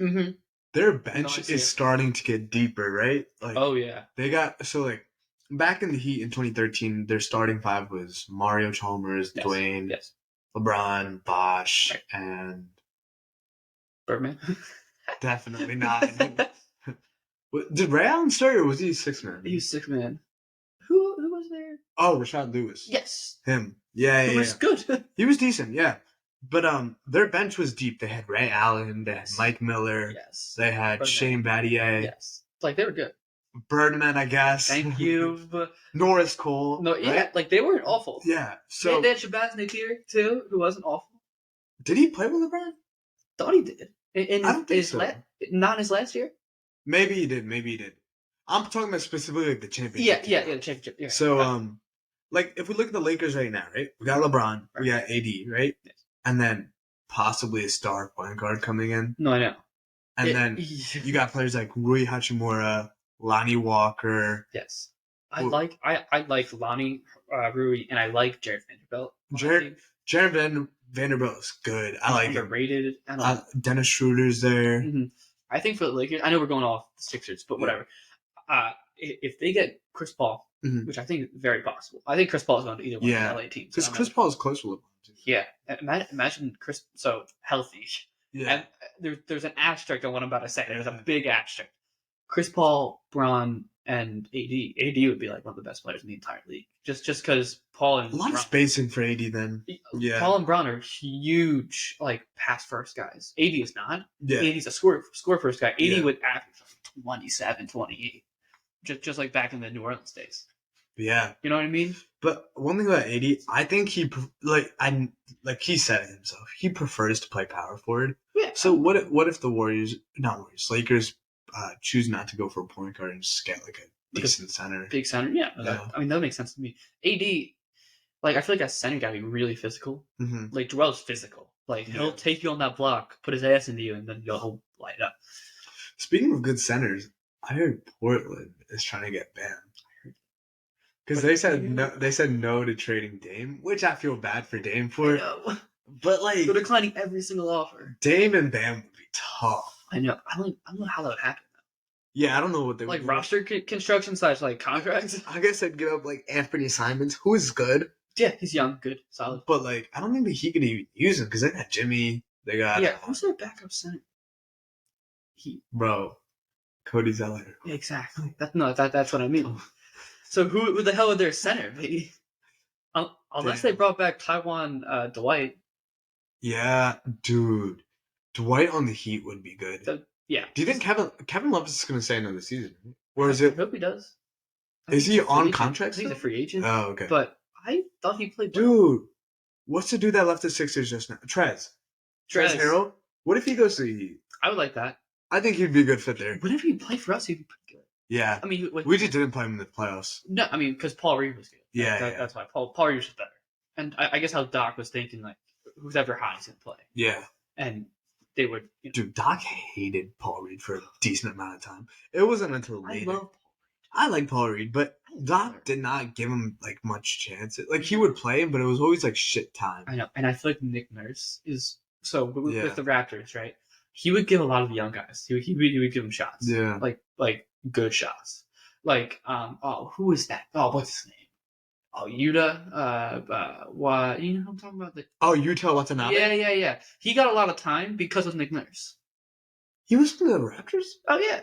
[SPEAKER 2] their bench is starting to get deeper, right? Like,
[SPEAKER 1] oh yeah,
[SPEAKER 2] they got like back in the Heat in 2013, their starting five was Mario Chalmers, Dwayne, LeBron, Bosh, and
[SPEAKER 1] Birdman.
[SPEAKER 2] Definitely not. Did Ray Allen start or was he six man?
[SPEAKER 1] He was 6 man. Who was there?
[SPEAKER 2] Oh, Rashad Lewis.
[SPEAKER 1] Yes.
[SPEAKER 2] Him. Yeah,
[SPEAKER 1] He was good.
[SPEAKER 2] He was decent, yeah. But their bench was deep. They had Ray Allen, they had Mike Miller, they had Shane Battier.
[SPEAKER 1] Yes. Like they were good.
[SPEAKER 2] Birdman, I guess.
[SPEAKER 1] Thank you.
[SPEAKER 2] Norris Cole.
[SPEAKER 1] No, yeah, right? Like they weren't awful.
[SPEAKER 2] Yeah. So
[SPEAKER 1] they had Shabazz Napier too, who wasn't awful.
[SPEAKER 2] Did he play with LeBron?
[SPEAKER 1] Thought he did.
[SPEAKER 2] I don't think so.
[SPEAKER 1] Not in his last year?
[SPEAKER 2] Maybe he did. I'm talking about specifically like the championship.
[SPEAKER 1] Yeah, the championship. Yeah.
[SPEAKER 2] So like if we look at the Lakers right now, right? We got LeBron, we got AD, right? Yes. And then possibly a star point guard coming in.
[SPEAKER 1] No, I know.
[SPEAKER 2] And then you got players like Rui Hachimura, Lonnie Walker.
[SPEAKER 1] Yes. I like Lonnie, Rui, and I like Jared Vanderbilt.
[SPEAKER 2] Jared Vanderbilt is good. I like
[SPEAKER 1] underrated.
[SPEAKER 2] him. Dennis Schroeder's there.
[SPEAKER 1] Mm-hmm. I think for the Lakers, I know we're going off the Sixers, but whatever. If they get Chris Paul, which I think is very possible, I think Chris Paul is going to either one of the LA teams.
[SPEAKER 2] Because Chris Paul is close with LeBron too.
[SPEAKER 1] Yeah, imagine Chris so healthy.
[SPEAKER 2] Yeah,
[SPEAKER 1] and there's an asterisk on what I'm about to say. There's a big asterisk. Chris Paul, Bron, and AD. AD would be like one of the best players in the entire league. Just because Paul and
[SPEAKER 2] a lot of spacing for AD then. Yeah,
[SPEAKER 1] Paul and Bron are huge like pass first guys. AD is not.
[SPEAKER 2] Yeah,
[SPEAKER 1] AD's a score first guy. AD would average 27, 28. Just like back in the New Orleans days.
[SPEAKER 2] Yeah,
[SPEAKER 1] you know what I mean.
[SPEAKER 2] But one thing about AD, I think he he said it himself. He prefers to play power forward. Yeah. So what if the Lakers choose not to go for a point guard and just get like a decent center?
[SPEAKER 1] Big center, yeah. That makes sense to me. AD, like I feel like that center gotta be really physical.
[SPEAKER 2] Mm-hmm.
[SPEAKER 1] Like Joel's physical. Like he'll take you on that block, put his ass into you, and then he'll light it up.
[SPEAKER 2] Speaking of good centers, I heard Portland is trying to get Bam. Because they said no to trading Dame, which I feel bad for Dame for.
[SPEAKER 1] I know.
[SPEAKER 2] But like
[SPEAKER 1] they're declining every single offer.
[SPEAKER 2] Dame and Bam would be tough.
[SPEAKER 1] I know. I don't know how that would happen.
[SPEAKER 2] Yeah, I don't know what they
[SPEAKER 1] would roster construction / like contracts.
[SPEAKER 2] I guess I'd get up like Anthony Simons, who is good.
[SPEAKER 1] Yeah, he's young, good, solid.
[SPEAKER 2] But like, I don't think the Heat can even use him because they got Jimmy. They got
[SPEAKER 1] who's their backup center?
[SPEAKER 2] Cody Zeller.
[SPEAKER 1] Yeah, exactly. That's what I mean. So who the hell are their center, baby? Unless they brought back Taiwan Dwight.
[SPEAKER 2] Yeah, dude. Dwight on the Heat would be good.
[SPEAKER 1] So, yeah.
[SPEAKER 2] Do you think Kevin Love is going to stay another season? Or is it?
[SPEAKER 1] I hope he does.
[SPEAKER 2] Is he on contract?
[SPEAKER 1] He's a free agent.
[SPEAKER 2] Oh, okay.
[SPEAKER 1] But I thought he played well.
[SPEAKER 2] Dude, what's the dude that left the Sixers just now? Trez Harrell? What if he goes to the Heat?
[SPEAKER 1] I would like that.
[SPEAKER 2] I think he'd be a good fit there.
[SPEAKER 1] Whenever he played for us, he'd be pretty good.
[SPEAKER 2] Yeah.
[SPEAKER 1] I mean,
[SPEAKER 2] we just didn't play him in the playoffs.
[SPEAKER 1] No, I mean, because Paul Reed was good.
[SPEAKER 2] Yeah,
[SPEAKER 1] that's why. Paul Reed was better. And I guess how Doc was thinking, like, whoever hot he's going to play.
[SPEAKER 2] Yeah.
[SPEAKER 1] And they would...
[SPEAKER 2] Dude, Doc hated Paul Reed for a decent amount of time. It wasn't until later. I like Paul Reed, but Doc did not give him, like, much chance. Like, he would play him, but it was always, like, shit time.
[SPEAKER 1] I know. And I feel like Nick Nurse is... So, with the Raptors, right? He would give a lot of the young guys. He would give them shots.
[SPEAKER 2] Yeah.
[SPEAKER 1] Like good shots. Like, who is that? Oh, what's his name? Oh, Yuta. What? You know what I'm talking about?
[SPEAKER 2] Yuta Watanabe?
[SPEAKER 1] Yeah. He got a lot of time because of Nick Nurse.
[SPEAKER 2] He was from the Raptors?
[SPEAKER 1] Oh, yeah.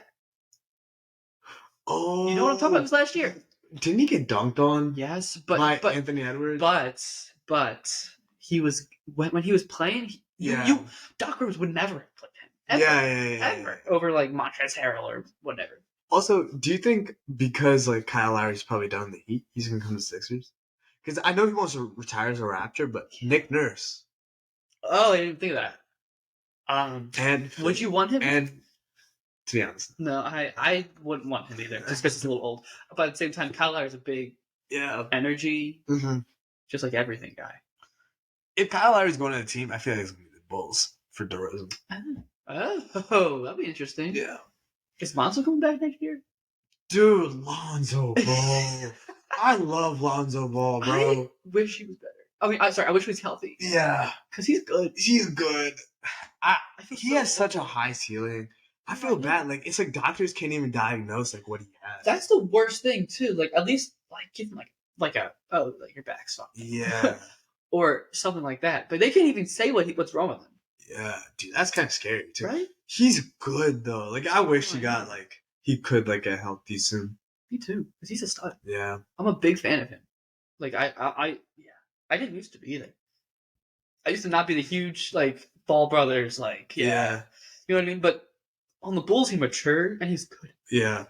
[SPEAKER 2] Oh,
[SPEAKER 1] You know what I'm talking about? It was last year.
[SPEAKER 2] Didn't he get dunked on?
[SPEAKER 1] Yes,
[SPEAKER 2] by
[SPEAKER 1] but
[SPEAKER 2] Anthony Edwards.
[SPEAKER 1] But he was when he was playing. You Doc Rivers would never have played him ever over like Montrezl Harrell or whatever.
[SPEAKER 2] Also, do you think because like Kyle Lowry's probably done the Heat, he's gonna come to the Sixers? Because I know he wants to retire as a Raptor, but Nick Nurse.
[SPEAKER 1] Oh, I didn't think of that.
[SPEAKER 2] And
[SPEAKER 1] would you want him?
[SPEAKER 2] And to be honest,
[SPEAKER 1] no, I wouldn't want him either, just because he's a little old. But at the same time, Kyle Lowry's a big energy, just like everything guy.
[SPEAKER 2] If Kyle Lowry's going to the team, I feel like it's gonna be the Bulls for DeRozan.
[SPEAKER 1] Oh, that'd be interesting.
[SPEAKER 2] Yeah.
[SPEAKER 1] Is Lonzo coming back next year?
[SPEAKER 2] Dude, Lonzo Ball. I love Lonzo Ball, bro.
[SPEAKER 1] I wish he was better. I mean, I wish he was healthy.
[SPEAKER 2] Yeah.
[SPEAKER 1] Because he's good.
[SPEAKER 2] He's good. He has such a high ceiling. I feel bad. Like, it's like doctors can't even diagnose like what he has.
[SPEAKER 1] That's the worst thing too. Like, at least like give him like your back's fine.
[SPEAKER 2] Yeah.
[SPEAKER 1] or something like that. But they can't even say what's wrong with him.
[SPEAKER 2] Yeah, dude, that's kind of scary too.
[SPEAKER 1] Right?
[SPEAKER 2] He's good though. Like, I wish he could like get healthy soon.
[SPEAKER 1] Me too, because he's a stud.
[SPEAKER 2] Yeah.
[SPEAKER 1] I'm a big fan of him. Like I didn't used to be either. I used to not be the huge like Ball brothers like
[SPEAKER 2] Yeah.
[SPEAKER 1] You know what I mean? But on the Bulls, he matured and he's good.
[SPEAKER 2] Yeah,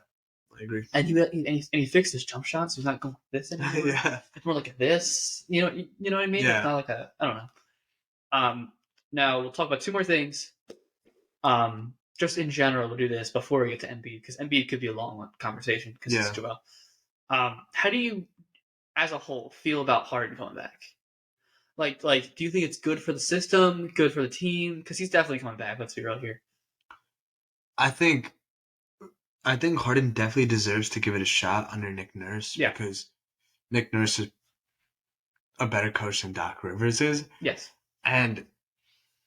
[SPEAKER 2] I agree.
[SPEAKER 1] And he fixed his jump shots. So he's not going like this anymore.
[SPEAKER 2] Yeah.
[SPEAKER 1] It's more like a this. You know what I mean?
[SPEAKER 2] Yeah.
[SPEAKER 1] It's not like a I don't know. Now we'll talk about two more things. Just in general, we'll do this before we get to Embiid because Embiid could be a long conversation because it's Joel. How do you, as a whole, feel about Harden coming back? Like, do you think it's good for the system, good for the team? Because he's definitely coming back. Let's be real here.
[SPEAKER 2] I think Harden definitely deserves to give it a shot under Nick Nurse.
[SPEAKER 1] Yeah.
[SPEAKER 2] Because Nick Nurse is a better coach than Doc Rivers is.
[SPEAKER 1] Yes.
[SPEAKER 2] And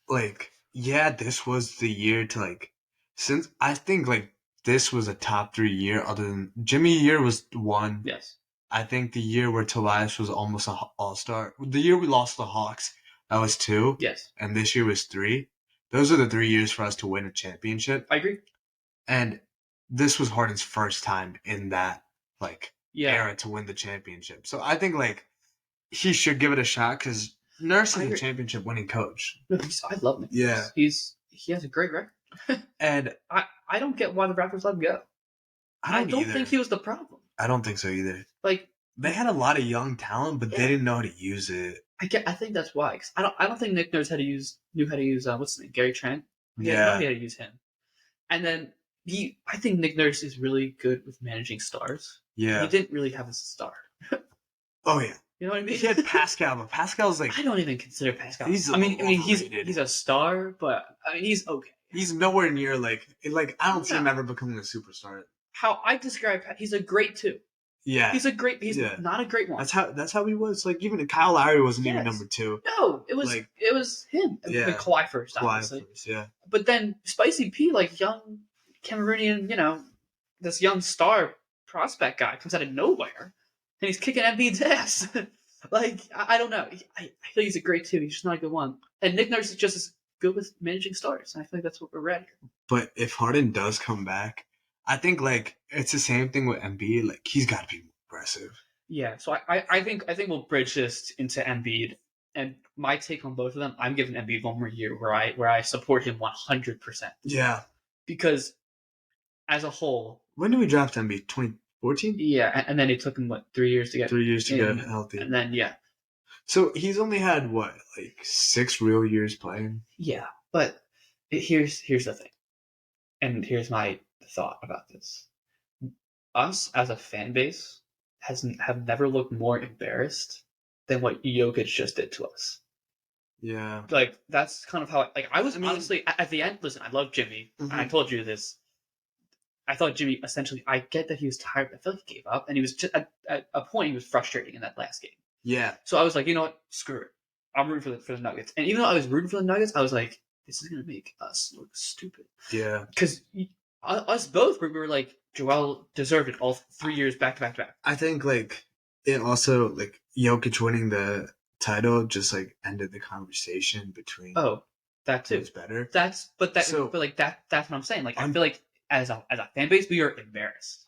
[SPEAKER 2] this was the year to since I think this was a top 3 year other than Jimmy year was 1.
[SPEAKER 1] Yes.
[SPEAKER 2] I think the year where Tobias was almost an all-star. The year we lost the Hawks, that was 2.
[SPEAKER 1] Yes.
[SPEAKER 2] And this year was 3. Those are the 3 years for us to win a championship.
[SPEAKER 1] I agree.
[SPEAKER 2] And this was Harden's first time in that era to win the championship. So I think he should give it a shot because Nurse is a championship winning coach.
[SPEAKER 1] No, I love him.
[SPEAKER 2] Yeah.
[SPEAKER 1] He has a great record.
[SPEAKER 2] And
[SPEAKER 1] I don't get why the Raptors let him go. I don't think he was the problem.
[SPEAKER 2] I don't think so either. They had a lot of young talent, but they didn't know how to use it.
[SPEAKER 1] I think that's why. 'Cause I don't think Nick knew how to use what's his name, Gary Trent. He
[SPEAKER 2] Yeah.
[SPEAKER 1] had no idea how to use him. And then I think Nick Nurse is really good with managing stars.
[SPEAKER 2] Yeah.
[SPEAKER 1] He didn't really have a star.
[SPEAKER 2] Oh yeah.
[SPEAKER 1] You know what I mean?
[SPEAKER 2] He had Pascal, but Pascal's I
[SPEAKER 1] don't even consider Pascal.
[SPEAKER 2] He's
[SPEAKER 1] he's a star, but he's okay.
[SPEAKER 2] He's nowhere near I don't see him ever becoming a superstar.
[SPEAKER 1] How I describe he's a great 2.
[SPEAKER 2] Yeah.
[SPEAKER 1] He's not a great 1.
[SPEAKER 2] That's how he was. Even Kyle Lowry wasn't even number 2.
[SPEAKER 1] No, it was him.
[SPEAKER 2] Yeah.
[SPEAKER 1] With Kawhi first, obviously.
[SPEAKER 2] Yeah.
[SPEAKER 1] But then Spicy P, young Cameroonian, this young star prospect guy comes out of nowhere and he's kicking Embiid's ass. I don't know. I feel he's a great 2. He's just not a good 1. And Nick Nurse is just as good with managing stars. And I feel like that's what we're at here.
[SPEAKER 2] But if Harden does come back, I think it's the same thing with Embiid. He's got to be more aggressive.
[SPEAKER 1] Yeah. So I think we'll bridge this into Embiid. And my take on both of them, I'm giving Embiid 1 more year where I support him 100%.
[SPEAKER 2] Yeah.
[SPEAKER 1] Because as a whole,
[SPEAKER 2] when did we draft Embiid? 2014?
[SPEAKER 1] Yeah, and then it took him 3 years to get
[SPEAKER 2] 3 years to get healthy.
[SPEAKER 1] And then
[SPEAKER 2] So he's only had 6 real years playing?
[SPEAKER 1] Yeah, but here's the thing. And here's my thought about this. Us as a fan base have never looked more embarrassed than what Jokic just did to us.
[SPEAKER 2] Yeah.
[SPEAKER 1] That's kind of how I was honestly at the end. Listen, I love Jimmy. Mm-hmm. I told you this. I thought Jimmy essentially. I get that he was tired. I feel like he gave up, and he was just at a point he was frustrating in that last game.
[SPEAKER 2] Yeah.
[SPEAKER 1] So I was like, you know what? Screw it. I'm rooting for the Nuggets. And even though I was rooting for the Nuggets, I was like, this is gonna make us look stupid.
[SPEAKER 2] Yeah.
[SPEAKER 1] Because us both, we were like, Joel deserved it all 3 years back to back to back.
[SPEAKER 2] I think it also Jokic winning the title just ended the conversation between.
[SPEAKER 1] Oh, that too.
[SPEAKER 2] It's better.
[SPEAKER 1] That's what I'm saying. I feel like as a fan base, we are embarrassed.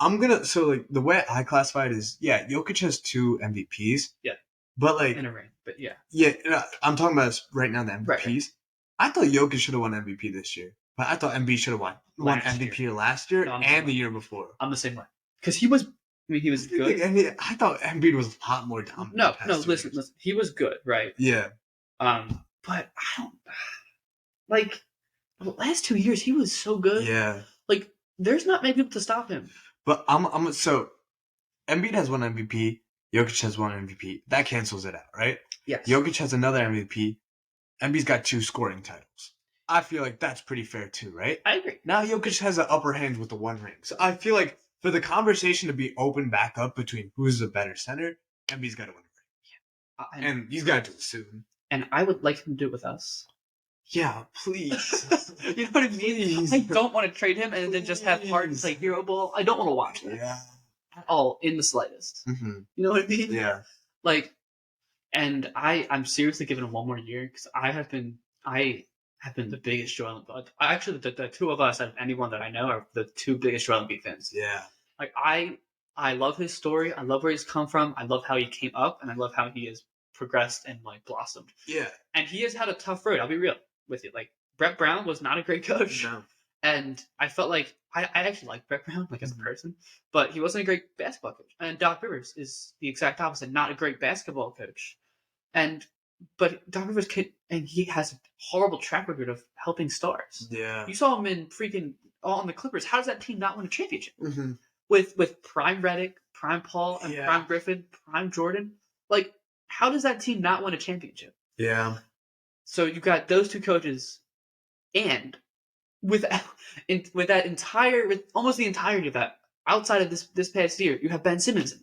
[SPEAKER 2] So like the way I classify it is, Jokic has 2 MVPs.
[SPEAKER 1] Yeah.
[SPEAKER 2] But like
[SPEAKER 1] in a ring, but yeah.
[SPEAKER 2] Yeah, I'm talking about right now the MVPs.
[SPEAKER 1] Right.
[SPEAKER 2] I thought Jokic should have won MVP this year, but I thought Embiid should have won MVP last year and the year before.
[SPEAKER 1] I'm the same way because he was. I mean, he was good.
[SPEAKER 2] I thought Embiid was a lot more dominant.
[SPEAKER 1] No. Listen. He was good, right?
[SPEAKER 2] Yeah.
[SPEAKER 1] But I don't like the last 2 years. He was so good.
[SPEAKER 2] Yeah.
[SPEAKER 1] Like, there's not many people to stop him.
[SPEAKER 2] But so Embiid has 1 MVP. Jokic has 1 MVP. That cancels it out, right?
[SPEAKER 1] Yes.
[SPEAKER 2] Jokic has another MVP. Embiid's got 2 scoring titles. I feel like that's pretty fair too, right?
[SPEAKER 1] I agree.
[SPEAKER 2] Now Jokic has an upper hand with the 1 ring. So I feel like for the conversation to be open back up between who's the better center, Embiid's got to win a ring. And he's got to do it soon.
[SPEAKER 1] And I would like him to do it with us.
[SPEAKER 2] Yeah, please.
[SPEAKER 1] You know what I mean? Please. I don't want to trade him and then just have Harden play hero ball. I don't want to watch that.
[SPEAKER 2] Yeah.
[SPEAKER 1] At all, in the slightest.
[SPEAKER 2] Mm-hmm.
[SPEAKER 1] You know what I mean?
[SPEAKER 2] Yeah.
[SPEAKER 1] Like, and I'm seriously giving him 1 more year because I have been the biggest Joel Embiid. Actually, the 2 of us, out of anyone that I know, are the 2 biggest Joel Embiid fans.
[SPEAKER 2] Yeah.
[SPEAKER 1] Like, I love his story. I love where he's come from. I love how he came up, and I love how he has progressed and like blossomed.
[SPEAKER 2] Yeah.
[SPEAKER 1] And he has had a tough road. I'll be real with you. Like, Brett Brown was not a great coach.
[SPEAKER 2] No.
[SPEAKER 1] And I felt like I actually like Brett Brown, like as a person, but he wasn't a great basketball coach. And Doc Rivers is the exact opposite, not a great basketball coach. But Doc Rivers he has a horrible track record of helping stars.
[SPEAKER 2] Yeah.
[SPEAKER 1] You saw him in freaking on the Clippers. How does that team not win a championship?
[SPEAKER 2] Mm-hmm.
[SPEAKER 1] With prime Redick, prime Paul, and prime Griffin, prime Jordan? Like, how does that team not win a championship?
[SPEAKER 2] Yeah.
[SPEAKER 1] So you got those 2 coaches, and with almost the entirety of that, outside of this past year, you have Ben Simmons.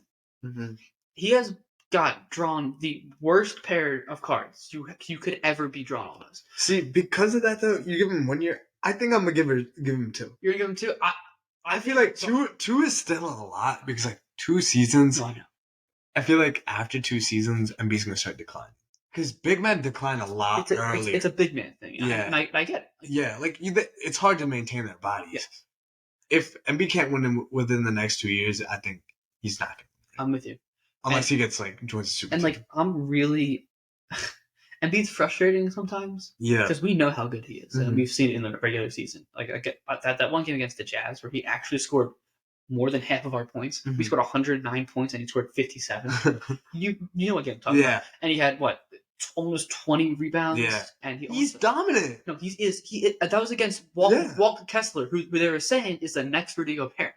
[SPEAKER 2] Mm-hmm.
[SPEAKER 1] He has drawn the worst pair of cards you could ever be drawn on us.
[SPEAKER 2] See, because of that though, you give him 1 year. I think I'm gonna give him 2.
[SPEAKER 1] You're gonna give him 2.
[SPEAKER 2] I feel like two is still a lot because like 2 seasons.
[SPEAKER 1] No, I know.
[SPEAKER 2] I feel like after 2 seasons, Embiid's gonna start declining. Because big men decline a lot earlier.
[SPEAKER 1] It's a big man thing.
[SPEAKER 2] Yeah.
[SPEAKER 1] And I get it.
[SPEAKER 2] Yeah, like it's hard to maintain their bodies.
[SPEAKER 1] Yes.
[SPEAKER 2] If Embiid can't win him within the next 2 years, I think he's not going to win.
[SPEAKER 1] I'm with you.
[SPEAKER 2] Unless he gets joins the super
[SPEAKER 1] team.
[SPEAKER 2] And
[SPEAKER 1] like I'm really Embiid's frustrating sometimes.
[SPEAKER 2] Yeah.
[SPEAKER 1] Because we know how good he is.
[SPEAKER 2] Mm-hmm.
[SPEAKER 1] And we've seen it in the regular season. Like I get that 1 game against the Jazz where he actually scored more than half of our points.
[SPEAKER 2] Mm-hmm.
[SPEAKER 1] We scored 109 points and he scored 57. you know what game I'm talking about. And he had almost 20 rebounds.
[SPEAKER 2] Yeah.
[SPEAKER 1] And
[SPEAKER 2] he's dominant.
[SPEAKER 1] No, that was against Walker Kessler, who they were saying is the next Rudy Gobert.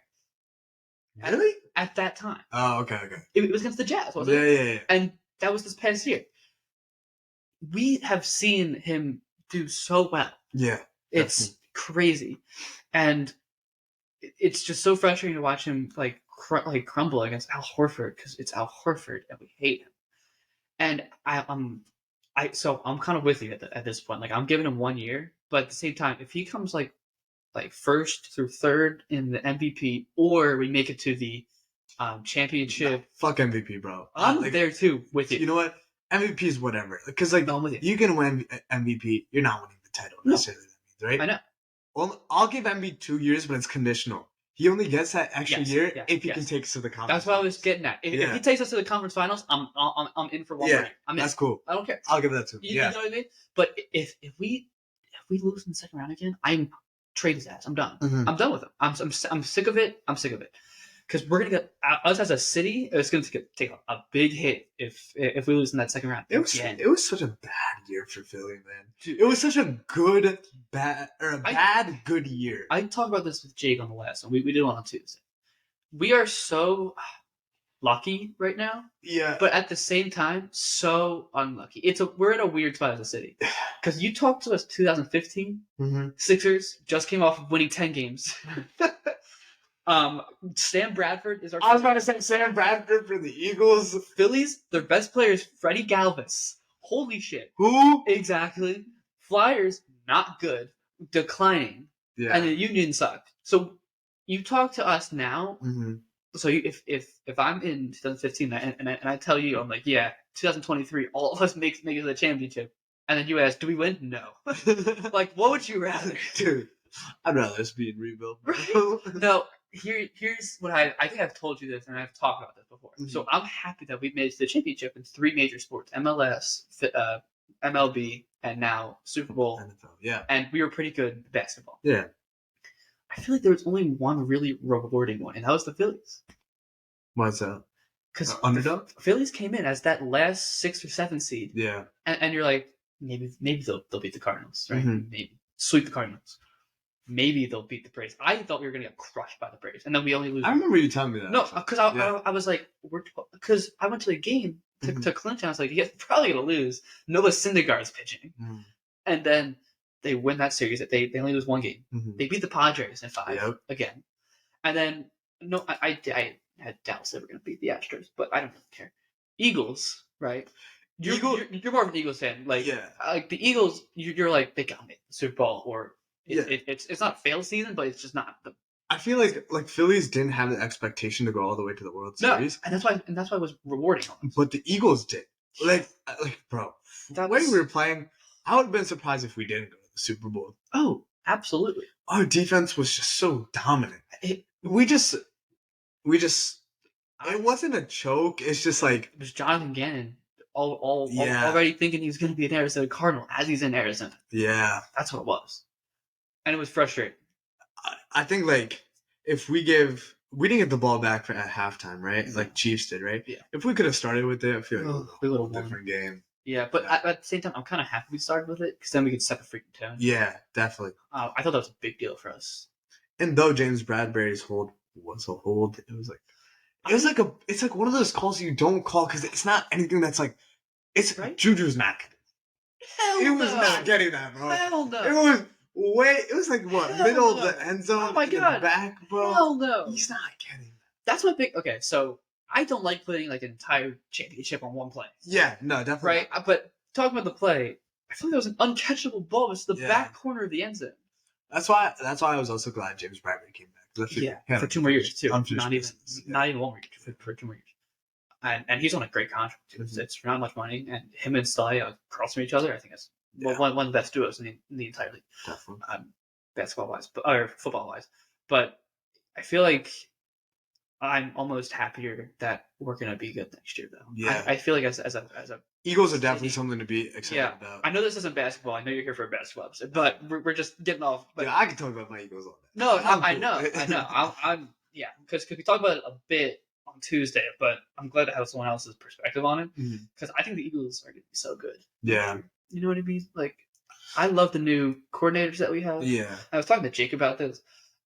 [SPEAKER 2] Really?
[SPEAKER 1] At that time.
[SPEAKER 2] Oh, okay.
[SPEAKER 1] It was against the Jazz, wasn't it?
[SPEAKER 2] Yeah.
[SPEAKER 1] And that was this past year. We have seen him do so well.
[SPEAKER 2] Yeah.
[SPEAKER 1] It's crazy. And it's just so frustrating to watch him crumble against Al Horford because it's Al Horford and we hate him. And I'm kind of with you at this point. Like I'm giving him 1 year, but at the same time, if he comes like first through third in the MVP, or we make it to the championship,
[SPEAKER 2] fuck MVP, bro.
[SPEAKER 1] I'm there too with you.
[SPEAKER 2] You know what? MVP is whatever. Because you can win MVP, you're not winning the title necessarily. That means, right?
[SPEAKER 1] I know.
[SPEAKER 2] Well, I'll give MVP 2 years, but it's conditional. He only gets that extra year if he can take us to the conference.
[SPEAKER 1] That's what I was getting at. If he takes us to the conference finals, I'm in for 1 more year.
[SPEAKER 2] That's cool.
[SPEAKER 1] I don't care.
[SPEAKER 2] I'll give that to him.
[SPEAKER 1] You know what I mean? But if we lose in the second round again, I'm trade his ass. I'm done.
[SPEAKER 2] Mm-hmm.
[SPEAKER 1] I'm done with him. I'm sick of it. I'm sick of it. Because we're gonna get us as a city. It's gonna take a big hit if we lose in that second round.
[SPEAKER 2] It was such a bad year for Philly, man. Dude, it was such a good year.
[SPEAKER 1] I talked about this with Jake on the last one. We did one on Tuesday. We are so lucky right now.
[SPEAKER 2] Yeah.
[SPEAKER 1] But at the same time, so unlucky. We're in a weird spot as a city. Because you talked to us 2015.
[SPEAKER 2] Mm-hmm.
[SPEAKER 1] Sixers just came off of winning 10 games. Sam Bradford is our.
[SPEAKER 2] I was about to say Sam Bradford for the Eagles.
[SPEAKER 1] Phillies, their best player is Freddie Galvis. Holy shit.
[SPEAKER 2] Who?
[SPEAKER 1] Exactly. Flyers, not good. Declining.
[SPEAKER 2] Yeah.
[SPEAKER 1] And the Union suck. So you talk to us now.
[SPEAKER 2] Mm-hmm.
[SPEAKER 1] So if I'm in 2015 and I tell you, I'm like, yeah, 2023, all of us make it to the championship. And then you ask, do we win? No. Like, what would you rather?
[SPEAKER 2] Dude. I'd rather us be in rebuild.
[SPEAKER 1] Right? No, here's what I think I've told you this, and I've talked about this before. Mm-hmm. So I'm happy that we made it to the championship in 3 major sports: MLS, MLB, and now Super Bowl.
[SPEAKER 2] NFL, yeah.
[SPEAKER 1] And we were pretty good at basketball.
[SPEAKER 2] Yeah.
[SPEAKER 1] I feel like there was only one really rewarding one, and that was the Phillies.
[SPEAKER 2] Why's that?
[SPEAKER 1] Because
[SPEAKER 2] underdog?
[SPEAKER 1] The Phillies came in as that last 6th or 7th seed.
[SPEAKER 2] Yeah.
[SPEAKER 1] And you're like, maybe they'll beat the Cardinals, right?
[SPEAKER 2] Mm-hmm.
[SPEAKER 1] Maybe sweep the Cardinals. Maybe they'll beat the Braves. I thought we were gonna get crushed by the Braves, and then we only lose.
[SPEAKER 2] I remember you telling me that.
[SPEAKER 1] No, because I was like, because I went to the game to clinch, and I was like, you're probably gonna lose. Noah Syndergaard's pitching, and then they win that series. They only lose 1 game. They beat the Padres in 5 again, and then no, I had doubts they were gonna beat the Astros, but I don't really care. Eagles, right? You're more of an Eagles fan, like the Eagles. You're like, they got me the Super Bowl, or it's not a failed season, but it's just not the.
[SPEAKER 2] I feel like Phillies didn't have the expectation to go all the way to the World Series,
[SPEAKER 1] and that's why it was rewarding.
[SPEAKER 2] But the Eagles did. Like bro, the way we were playing, I would have been surprised if we didn't go to the Super Bowl.
[SPEAKER 1] Oh, absolutely.
[SPEAKER 2] Our defense was just so dominant. We just. It wasn't a choke. It's just like
[SPEAKER 1] it was Jonathan Gannon. Already thinking he was going to be an Arizona Cardinal as he's in Arizona.
[SPEAKER 2] Yeah.
[SPEAKER 1] That's what it was. And it was frustrating.
[SPEAKER 2] I think, like, if we didn't get the ball back at halftime, right? Yeah. Like Chiefs did, right?
[SPEAKER 1] Yeah.
[SPEAKER 2] If we could have started with it, I feel like
[SPEAKER 1] we would have won.
[SPEAKER 2] Different game.
[SPEAKER 1] Yeah, but at the same time, I'm kind of happy we started with it because then we could set the freaking tone.
[SPEAKER 2] Yeah, definitely.
[SPEAKER 1] I thought that was a big deal for us.
[SPEAKER 2] And though James Bradbury's hold was a hold, it's like one of those calls you don't call because it's not anything that's like. It's right? Juju's not.
[SPEAKER 1] Hell no.
[SPEAKER 2] Was not getting that, bro.
[SPEAKER 1] Hell no.
[SPEAKER 2] It was like what? Middle of the end zone.
[SPEAKER 1] Oh my god.
[SPEAKER 2] Back, bro.
[SPEAKER 1] Hell no.
[SPEAKER 2] He's not getting that.
[SPEAKER 1] That's my big. Okay, so I don't like putting like an entire championship on one play.
[SPEAKER 2] Yeah, no, definitely.
[SPEAKER 1] Right, but talking about the play, I feel like that was an uncatchable ball. It's the back corner of the end zone.
[SPEAKER 2] That's why I was also glad James Bradbury came back.
[SPEAKER 1] For 2 more years too. Not even 1 more year, for 2 more years. And he's on a great contract too. Mm-hmm. It's not much money, and him and Sly cross from each other. I think that's one of the best duos in the entire league,
[SPEAKER 2] definitely.
[SPEAKER 1] Basketball wise, or football wise. But I feel like I'm almost happier that we're gonna be good next year, though. Yeah, I feel like as a
[SPEAKER 2] Eagles are definitely something to be excited about.
[SPEAKER 1] I know this isn't basketball. I know you're here for a basketball episode, but we're just getting off. But
[SPEAKER 2] I can talk about my Eagles all day.
[SPEAKER 1] No, I know. I'm because we talked about it a bit on Tuesday, but I'm glad to have someone else's perspective on it because I think the Eagles are going to be so good.
[SPEAKER 2] Yeah,
[SPEAKER 1] you know what I mean. Like, I love the new coordinators that we have.
[SPEAKER 2] Yeah,
[SPEAKER 1] I was talking to Jake about this.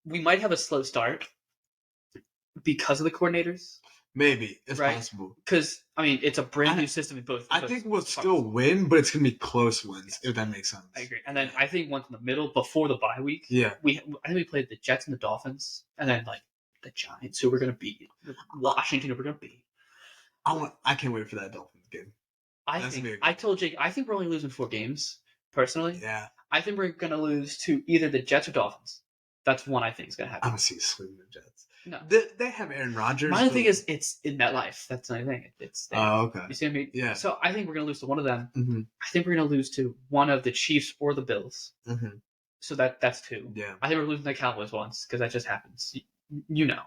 [SPEAKER 1] We might have a slow start because of the coordinators.
[SPEAKER 2] Maybe it's possible
[SPEAKER 1] because I mean it's a brand new system in both.
[SPEAKER 2] I think we'll still win, but it's gonna be close wins if that makes sense.
[SPEAKER 1] I agree. And then I think once in the middle before the bye week, I think we played the Jets and the Dolphins, and then like the Giants, who we're gonna beat, Washington, who we're gonna beat.
[SPEAKER 2] I can't wait for that Dolphins game.
[SPEAKER 1] I told Jake I think we're only losing 4 games personally.
[SPEAKER 2] Yeah,
[SPEAKER 1] I think we're gonna lose to either the Jets or Dolphins. That's one I think is gonna happen.
[SPEAKER 2] I don't see sweeping the Jets.
[SPEAKER 1] No,
[SPEAKER 2] they have Aaron Rodgers.
[SPEAKER 1] My thing is it's in MetLife. That's the thing. It's there.
[SPEAKER 2] Oh, okay.
[SPEAKER 1] You see what I mean?
[SPEAKER 2] Yeah.
[SPEAKER 1] So I think we're gonna lose to one of them.
[SPEAKER 2] Mm-hmm.
[SPEAKER 1] I think we're gonna lose to one of the Chiefs or the Bills.
[SPEAKER 2] Mm-hmm.
[SPEAKER 1] So that's 2.
[SPEAKER 2] Yeah.
[SPEAKER 1] I think we're losing the Cowboys once because that just happens. You know.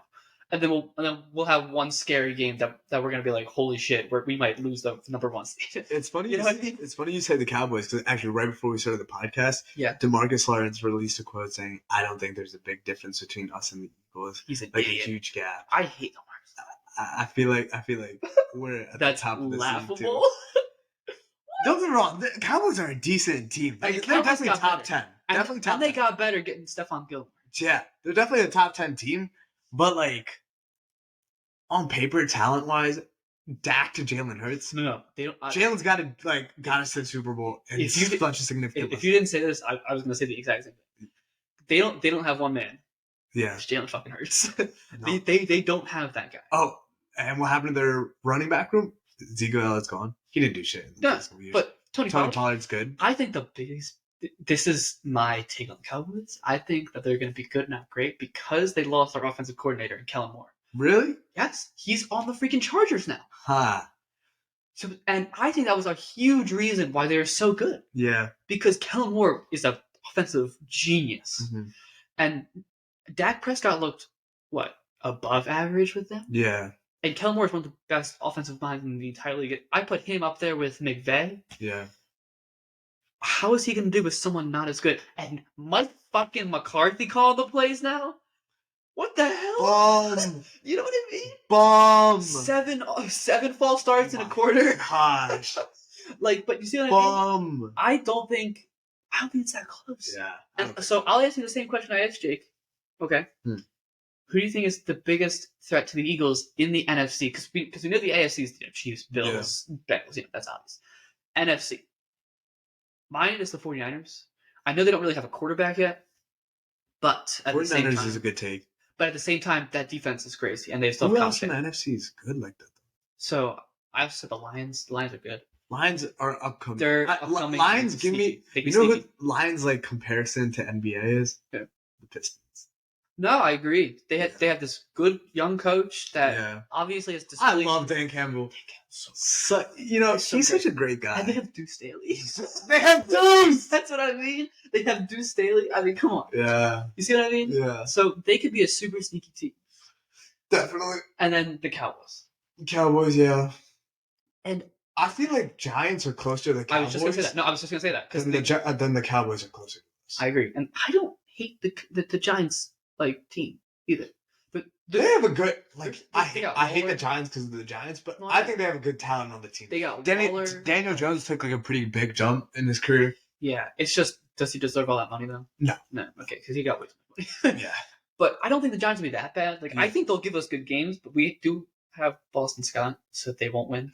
[SPEAKER 1] And then we'll have one scary game that we're gonna be like, holy shit, we might lose the number 1 seed.
[SPEAKER 2] It's funny,
[SPEAKER 1] you know what I mean?
[SPEAKER 2] It's funny you say the Cowboys because actually right before we started the podcast, DeMarcus Lawrence released a quote saying, "I don't think there's a big difference between us and the Eagles.
[SPEAKER 1] He's like
[SPEAKER 2] a huge gap."
[SPEAKER 1] I hate DeMarcus.
[SPEAKER 2] I feel like we're at the top of the
[SPEAKER 1] laughable.
[SPEAKER 2] league too. Don't get me wrong, the Cowboys are a decent team. Like, they're definitely top 10. Definitely top 10.
[SPEAKER 1] And they got better getting Stephon Gilmore.
[SPEAKER 2] Yeah, they're definitely a top 10 team, but like. On paper, talent-wise, Dak to Jalen Hurts.
[SPEAKER 1] No, they don't.
[SPEAKER 2] Jalen's got us to the Super Bowl, and it's such a significant.
[SPEAKER 1] If you didn't say this, I was going to say the exact same thing. They don't have one man.
[SPEAKER 2] Yeah,
[SPEAKER 1] it's Jalen fucking Hurts. No. they don't have that guy.
[SPEAKER 2] Oh, and what happened to their running back room? Zeke Elliott's gone. He didn't do shit. In the past couple years.
[SPEAKER 1] But Tony
[SPEAKER 2] Pollard's good.
[SPEAKER 1] I think the biggest. This is my take on the Cowboys. I think that they're going to be good, not great, because they lost their offensive coordinator in Kellen Moore.
[SPEAKER 2] Really?
[SPEAKER 1] Yes, he's on the freaking Chargers now.
[SPEAKER 2] Huh.
[SPEAKER 1] So, and I think that was a huge reason why they're so good.
[SPEAKER 2] Yeah.
[SPEAKER 1] Because Kellen Moore is an offensive genius.
[SPEAKER 2] Mm-hmm.
[SPEAKER 1] And Dak Prescott looked, what, above average with them?
[SPEAKER 2] Yeah.
[SPEAKER 1] And Kellen Moore is one of the best offensive minds in the entire league. I put him up there with McVay.
[SPEAKER 2] Yeah.
[SPEAKER 1] How is he going to do with someone not as good? And Mike fucking McCarthy called the plays now? What the hell?
[SPEAKER 2] Bum.
[SPEAKER 1] You know what I mean?
[SPEAKER 2] Bum.
[SPEAKER 1] 7 false starts in a quarter.
[SPEAKER 2] Gosh.
[SPEAKER 1] But you see what I mean?
[SPEAKER 2] Bum.
[SPEAKER 1] I don't think it's that close.
[SPEAKER 2] Yeah.
[SPEAKER 1] And so I'll ask you the same question I asked Jake. Okay. Who do you think is the biggest threat to the Eagles in the NFC? Because we know the AFC is Chiefs, Bills, Bengals. That's obvious. NFC. Mine is the 49ers. I know they don't really have a quarterback yet, but at the same time,
[SPEAKER 2] 49ers is a good take.
[SPEAKER 1] But at the same time, that defense is crazy, and they still have
[SPEAKER 2] Who else in
[SPEAKER 1] confidence.
[SPEAKER 2] the NFC is good like that?
[SPEAKER 1] So I also said the Lions. The Lions are good.
[SPEAKER 2] Lions are upcoming.
[SPEAKER 1] They're upcoming.
[SPEAKER 2] Lions give me. You know who Lions like comparison to NBA is?
[SPEAKER 1] Yeah.
[SPEAKER 2] The Pistons.
[SPEAKER 1] No, I agree. They have this good young coach that obviously has displayed.
[SPEAKER 2] I love Dan Campbell.
[SPEAKER 1] So
[SPEAKER 2] he's such a great guy.
[SPEAKER 1] And they have Deuce Staley.
[SPEAKER 2] They have Deuce!
[SPEAKER 1] That's what I mean. They have Deuce Staley. I mean, come on.
[SPEAKER 2] Yeah.
[SPEAKER 1] You see what I mean?
[SPEAKER 2] Yeah.
[SPEAKER 1] So they could be a super sneaky team.
[SPEAKER 2] Definitely.
[SPEAKER 1] And then the Cowboys.
[SPEAKER 2] Cowboys, yeah.
[SPEAKER 1] And
[SPEAKER 2] I feel like Giants are closer to the Cowboys.
[SPEAKER 1] I was just going to say that. No, I was just going to say that.
[SPEAKER 2] Because then the Cowboys are closer.
[SPEAKER 1] I agree. And I don't hate the Giants team either. But
[SPEAKER 2] they have a good I hate the
[SPEAKER 1] Waller.
[SPEAKER 2] Giants because of the Giants, but I think they have a good talent on the team.
[SPEAKER 1] They got
[SPEAKER 2] Daniel Jones took a pretty big jump in his career.
[SPEAKER 1] Yeah, it's just, does he deserve all that money though?
[SPEAKER 2] No.
[SPEAKER 1] Okay, because he got way too much money.
[SPEAKER 2] Yeah.
[SPEAKER 1] But I don't think the Giants will be that bad. I think they'll give us good games, but we do have Boston Scott, so they won't win.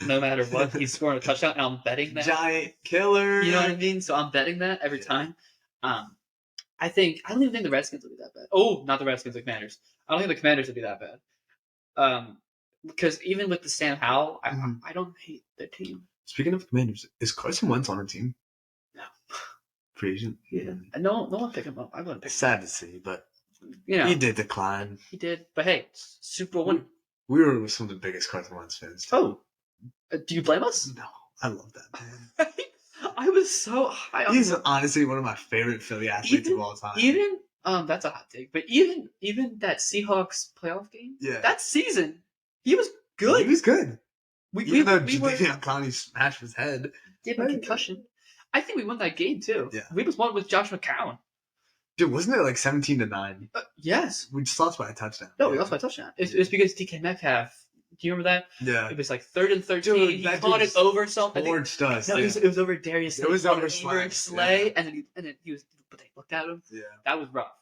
[SPEAKER 1] No matter what, he's scoring a touchdown, and I'm betting that.
[SPEAKER 2] Giant killer.
[SPEAKER 1] You know what I mean? So I'm betting that every time. I don't even think the Redskins will be that bad. Oh, not the Redskins, the Commanders. I don't think the Commanders will be that bad. Because even with the Sam Howell, I don't hate the team.
[SPEAKER 2] Speaking of Commanders, is Carson Wentz on a team?
[SPEAKER 1] No.
[SPEAKER 2] Free agent?
[SPEAKER 1] Yeah. No one pick him up. I wouldn't pick him
[SPEAKER 2] up. Sad to see, but
[SPEAKER 1] you know,
[SPEAKER 2] he did decline.
[SPEAKER 1] He did. But hey, Super Bowl win.
[SPEAKER 2] We were some of the biggest Carson Wentz fans.
[SPEAKER 1] Oh. Do you blame us?
[SPEAKER 2] No. I love that man.
[SPEAKER 1] I was so high on him.
[SPEAKER 2] He's honestly one of my favorite Philly athletes of all time.
[SPEAKER 1] Even that's a hot take, but even that Seahawks playoff game, that season, he was good.
[SPEAKER 2] He was good. Even though
[SPEAKER 1] Jadeveon
[SPEAKER 2] Clowney smashed his head.
[SPEAKER 1] Gave him a concussion. I think we won that game too.
[SPEAKER 2] Yeah.
[SPEAKER 1] We just won with Josh McCown.
[SPEAKER 2] Dude, wasn't it 17-9?
[SPEAKER 1] Yes.
[SPEAKER 2] We just lost by a touchdown.
[SPEAKER 1] No, we lost by a touchdown. It's because DK Metcalf. Do you remember that?
[SPEAKER 2] Yeah.
[SPEAKER 1] It was 3rd and 13. Dude, he caught it over something.
[SPEAKER 2] Torched us.
[SPEAKER 1] No, it was over Darius.
[SPEAKER 2] It was over
[SPEAKER 1] Slay, and then he was. But they looked at him.
[SPEAKER 2] Yeah.
[SPEAKER 1] That was rough.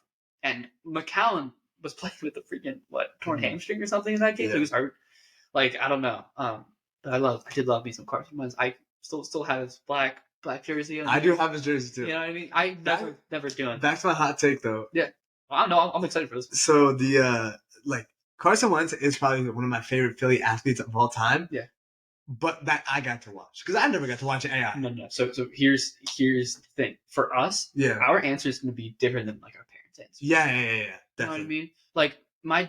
[SPEAKER 1] And McCown was playing with a freaking torn hamstring or something in that game. Yeah. He was hurt. I don't know. But I did love me some Carson Wentz. I still have his black jersey on.
[SPEAKER 2] I do have his jersey too.
[SPEAKER 1] You know what I mean? I never doing.
[SPEAKER 2] That's my hot take though.
[SPEAKER 1] Yeah. Well, I don't know. I'm excited for this.
[SPEAKER 2] So the Carson Wentz is probably one of my favorite Philly athletes of all time.
[SPEAKER 1] Yeah.
[SPEAKER 2] But that I got to watch because I never got to watch AI.
[SPEAKER 1] No. So here's the thing. For us, our answer is going to be different than our parents' answer.
[SPEAKER 2] Yeah.
[SPEAKER 1] Definitely. You know what I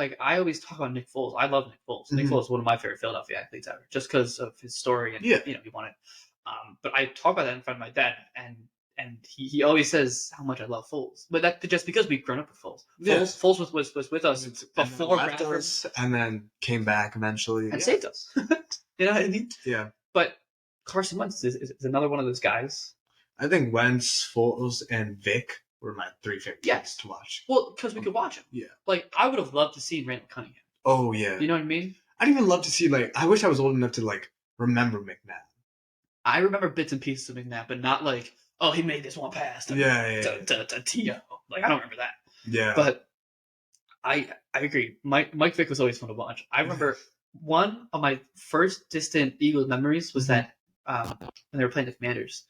[SPEAKER 1] mean? I always talk about Nick Foles. I love Nick Foles. Mm-hmm. Nick Foles is one of my favorite Philadelphia athletes ever, just because of his story and he wanted. But I talk about that in front of my dad, and he always says how much I love Foles. But that just because we've grown up with Foles. Foles was with us before Bradford,
[SPEAKER 2] and then came back eventually
[SPEAKER 1] and saved us. You know what I mean?
[SPEAKER 2] Yeah.
[SPEAKER 1] But Carson Wentz is another one of those guys.
[SPEAKER 2] I think Wentz, Foles, and Vic were my 3 favorite guys to watch.
[SPEAKER 1] Well, because we could watch them.
[SPEAKER 2] Yeah.
[SPEAKER 1] I would have loved to see Randall Cunningham.
[SPEAKER 2] Oh yeah.
[SPEAKER 1] You know what I mean?
[SPEAKER 2] I'd even love to see I wish I was old enough to remember McNabb.
[SPEAKER 1] I remember bits and pieces of McNabb, but not he made this one pass to T.O. I don't remember that. Yeah. But I agree. Mike Vick was always fun to watch. I remember one of my first distant Eagles memories was that when they were playing the Commanders,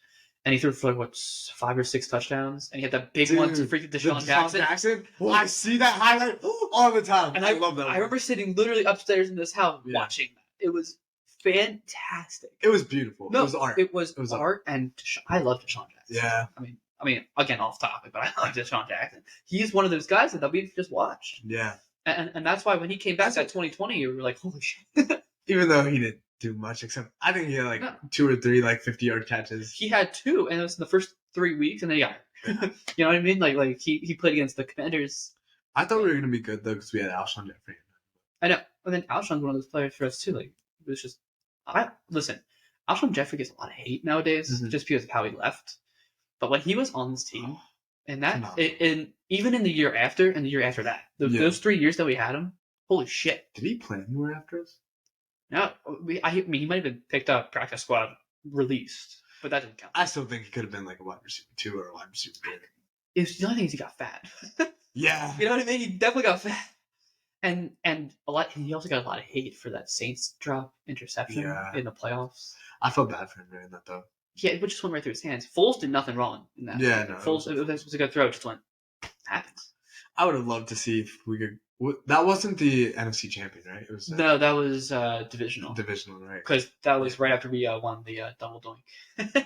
[SPEAKER 1] and he threw for 5 or 6 touchdowns, and he had that big one to freaking Deshaun Jackson.
[SPEAKER 2] Well, I see that highlight all the time,
[SPEAKER 1] and I love that. I remember sitting literally upstairs in this house watching that. It was fantastic.
[SPEAKER 2] It was beautiful. No, it was art.
[SPEAKER 1] It was art, and I love Deshaun Jackson.
[SPEAKER 2] Yeah.
[SPEAKER 1] I mean, again, off topic, but I like Deshaun Jackson. He's one of those guys that we've just watched.
[SPEAKER 2] Yeah.
[SPEAKER 1] And that's why when he came back that 2020, you were like, holy shit.
[SPEAKER 2] Even though he didn't do much, except I think he had 2 or 3 50-yard catches.
[SPEAKER 1] He had 2, and it was in the first 3 weeks, and then he got hurt. You know what I mean? Like he played against the Commanders.
[SPEAKER 2] I thought we were gonna be good though because we had Alshon Jeffrey.
[SPEAKER 1] I know, but then Alshon's one of those players for us too. Like it was just, listen. Alshon Jeffrey gets a lot of hate nowadays just because of how he left. But when he was on this team, and even in the year after and the year after that, those 3 years that we had him, holy shit!
[SPEAKER 2] Did he play anywhere after us?
[SPEAKER 1] No, I mean he might have been picked up, practice squad, released, but that didn't count.
[SPEAKER 2] I still think he could have been like a wide receiver 2 or a wide receiver 3.
[SPEAKER 1] It's the only thing is he got fat.
[SPEAKER 2] Yeah,
[SPEAKER 1] you know what I mean. He definitely got fat, and a lot. He also got a lot of hate for that Saints drop interception in the playoffs.
[SPEAKER 2] I felt bad for him doing that though.
[SPEAKER 1] Yeah, it just went right through his hands. Foles did nothing wrong in that.
[SPEAKER 2] Yeah, no.
[SPEAKER 1] Foles, it was a good throw. It just went. Happens.
[SPEAKER 2] I would have loved to see if we could. That wasn't the NFC champion, right? It was.
[SPEAKER 1] No, that was divisional.
[SPEAKER 2] Divisional, right?
[SPEAKER 1] Because that was right after we won the double doink.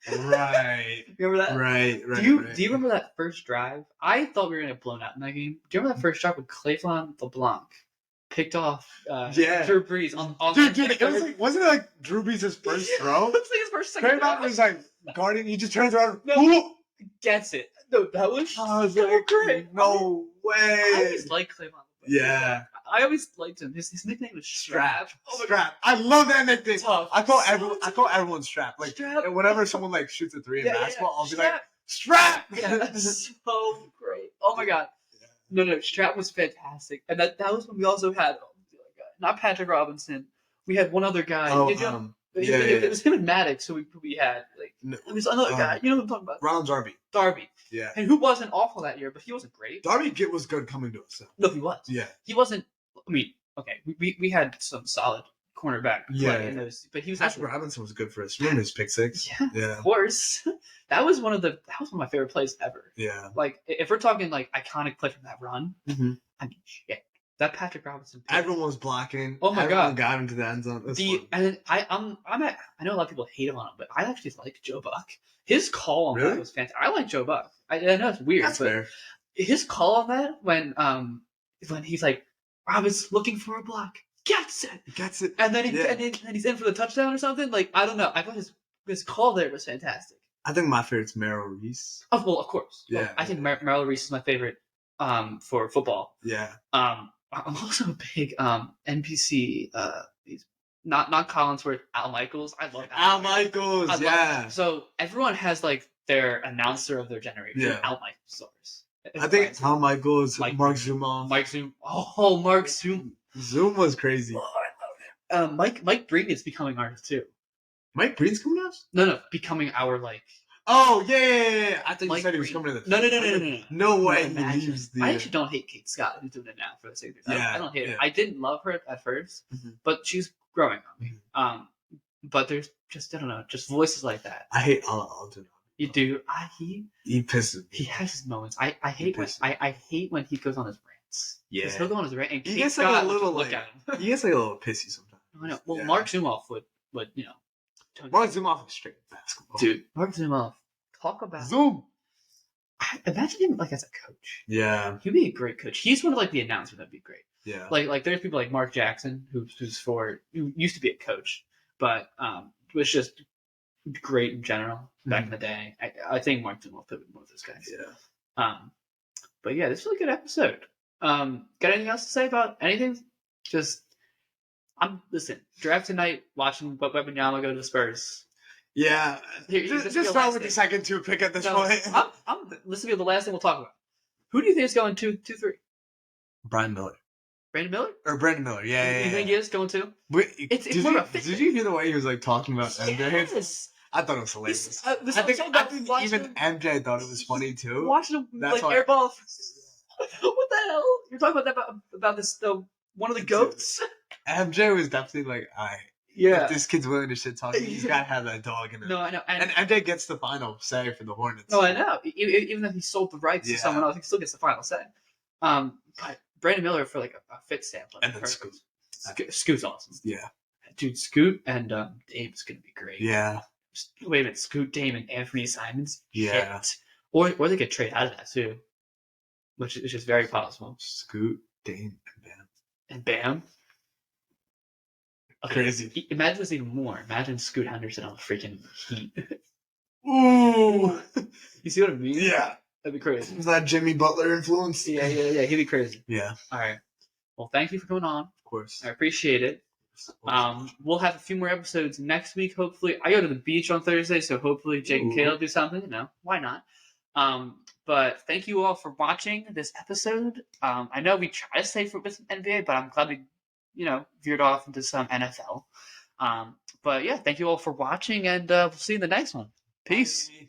[SPEAKER 2] Right.
[SPEAKER 1] Remember that?
[SPEAKER 2] Right.
[SPEAKER 1] Do you remember that first drive? I thought we were gonna get blown out in that game. Do you remember that first drive with Cleveland LeBlanc picked off Drew Brees on
[SPEAKER 2] dude, it was like, wasn't it like Drew Brees' first throw?
[SPEAKER 1] It was like his first second.
[SPEAKER 2] Cleveland was like guarding. He just turns around.
[SPEAKER 1] No, gets it. No, that was so great.
[SPEAKER 2] No way.
[SPEAKER 1] I always liked Cleveland.
[SPEAKER 2] Yeah.
[SPEAKER 1] I always liked him. His nickname was Strap.
[SPEAKER 2] Oh Strap. I love that nickname.
[SPEAKER 1] Tough.
[SPEAKER 2] I call everyone Strap. Like
[SPEAKER 1] Strap.
[SPEAKER 2] Whenever someone like shoots a 3 in basketball, I'll be
[SPEAKER 1] Strap.
[SPEAKER 2] like Strap.
[SPEAKER 1] Yeah, that's so great. Oh my god. Yeah. No, Strap was fantastic, and that was when we also had not Patrick Robinson. We had one other guy. It was him and Maddox who we had. It was another guy. You know what I'm talking about?
[SPEAKER 2] Ronald
[SPEAKER 1] Darby.
[SPEAKER 2] Yeah.
[SPEAKER 1] And who wasn't awful that year, but he wasn't great.
[SPEAKER 2] Darby was good coming to us. So.
[SPEAKER 1] No, he was.
[SPEAKER 2] Yeah.
[SPEAKER 1] He wasn't. I mean, okay, we had some solid cornerback play in those, but he was.
[SPEAKER 2] Patrick Robinson was good for us. Remember his pick six?
[SPEAKER 1] Yeah, of course. That was one of my favorite plays ever.
[SPEAKER 2] Yeah.
[SPEAKER 1] Like if we're talking like iconic play from that run, I mean shit. That Patrick Robinson play.
[SPEAKER 2] Everyone was blocking.
[SPEAKER 1] Oh my god.
[SPEAKER 2] Got him to the end zone.
[SPEAKER 1] And I know a lot of people hate him on him, but I actually like Joe Buck. His call on that was fantastic. I like Joe Buck. I know it's weird,
[SPEAKER 2] That's fair.
[SPEAKER 1] His call on that when he's like, Robinson's looking for a block, gets it, and then he's in for the touchdown or something. Like I don't know. I thought his call there was fantastic.
[SPEAKER 2] I think my favorite's Merrill Reese.
[SPEAKER 1] Oh well, of course.
[SPEAKER 2] Yeah.
[SPEAKER 1] Well, I think Merrill Reese is my favorite for football.
[SPEAKER 2] Yeah.
[SPEAKER 1] I'm also a big NPC. Not Collinsworth, Al Michaels. I love
[SPEAKER 2] Al Michaels. Yeah.
[SPEAKER 1] So everyone has like their announcer of their generation. Yeah. Al Michaels.
[SPEAKER 2] I think Al Michaels, Mark Zumoff.
[SPEAKER 1] Mike Zoom. Oh, Mark Zoom.
[SPEAKER 2] Zoom was crazy.
[SPEAKER 1] Oh, I love him. Mike Breen is becoming ours too.
[SPEAKER 2] Mike Breen's coming to us?
[SPEAKER 1] No, becoming our like.
[SPEAKER 2] Oh yeah. I thought you said he was coming to the.
[SPEAKER 1] No.
[SPEAKER 2] No way.
[SPEAKER 1] I actually don't hate Kate Scott, who's doing it now for the same reason. I don't hate her. I didn't love her at first, but she's growing on me. But there's just I don't know, just voices like that.
[SPEAKER 2] I hate Alden.
[SPEAKER 1] You do.
[SPEAKER 2] He pisses me.
[SPEAKER 1] He has his moments. I hate when he goes on his rants.
[SPEAKER 2] Yeah.
[SPEAKER 1] Because he'll go on his rant and
[SPEAKER 2] he gets like a little
[SPEAKER 1] look at him.
[SPEAKER 2] He gets like a little pissy sometimes.
[SPEAKER 1] I know. Well, Mark Zumoff would
[SPEAKER 2] Mark Zumoff is straight basketball.
[SPEAKER 1] Dude, Mark Zumoff. Talk about
[SPEAKER 2] Zoom.
[SPEAKER 1] Imagine him like as a coach.
[SPEAKER 2] Yeah.
[SPEAKER 1] He'd be a great coach. He's one of like the announcer that'd be great.
[SPEAKER 2] Yeah.
[SPEAKER 1] Like there's people like Mark Jackson who used to be a coach, but was just great in general back in the day. I think Mark Zumoff would be one of those guys.
[SPEAKER 2] Yeah.
[SPEAKER 1] But yeah, this was a good episode. Got anything else to say about anything? Just listen, draft tonight, watching Wembanyama go to the Spurs.
[SPEAKER 2] Yeah. Just start with the second 2 pick at this point.
[SPEAKER 1] I'm listening to the last thing we'll talk about. Who do you think is going 2-3?
[SPEAKER 2] Brandon Miller.
[SPEAKER 1] Brandon Miller?
[SPEAKER 2] Or Brandon Miller, yeah.
[SPEAKER 1] You think he is going 2?
[SPEAKER 2] Did you hear the way he was like talking about MJ?
[SPEAKER 1] Yes.
[SPEAKER 2] I thought it was hilarious.
[SPEAKER 1] I think
[SPEAKER 2] even MJ thought it was funny too.
[SPEAKER 1] Watching him airball. What the hell? You're talking about this one of the goats?
[SPEAKER 2] MJ was definitely like, if this kid's willing to shit talk, he's got to have that dog in him.
[SPEAKER 1] No, I know.
[SPEAKER 2] And MJ gets the final say for the Hornets.
[SPEAKER 1] No, I know. Even though he sold the rights to someone else, he still gets the final say. But Brandon Miller for like a fit standpoint.
[SPEAKER 2] And then Scoot.
[SPEAKER 1] Scoot's awesome.
[SPEAKER 2] Yeah.
[SPEAKER 1] Dude, Scoot and Dame's going to be great.
[SPEAKER 2] Yeah.
[SPEAKER 1] Wait a minute. Scoot, Dame, and Anthony Simons?
[SPEAKER 2] Yeah.
[SPEAKER 1] Hit. Or they could trade out of that too. Which is very possible.
[SPEAKER 2] Scoot, Dame,
[SPEAKER 1] and Bam. Okay,
[SPEAKER 2] crazy.
[SPEAKER 1] Imagine this even more. Imagine Scoot Henderson on the freaking Heat.
[SPEAKER 2] Ooh.
[SPEAKER 1] You see what I mean?
[SPEAKER 2] Yeah.
[SPEAKER 1] That'd be crazy.
[SPEAKER 2] Is that Jimmy Butler influence?
[SPEAKER 1] Yeah. He'd be crazy.
[SPEAKER 2] Yeah.
[SPEAKER 1] All right. Well, thank you for coming on.
[SPEAKER 2] Of course.
[SPEAKER 1] I appreciate it. We'll have a few more episodes next week, hopefully. I go to the beach on Thursday, so hopefully Jake and Caleb do something. You know, why not? But thank you all for watching this episode. I know we try to stay with some NBA, but I'm glad we, veered off into some NFL. But yeah, thank you all for watching, and we'll see you in the next one. Peace. Bye.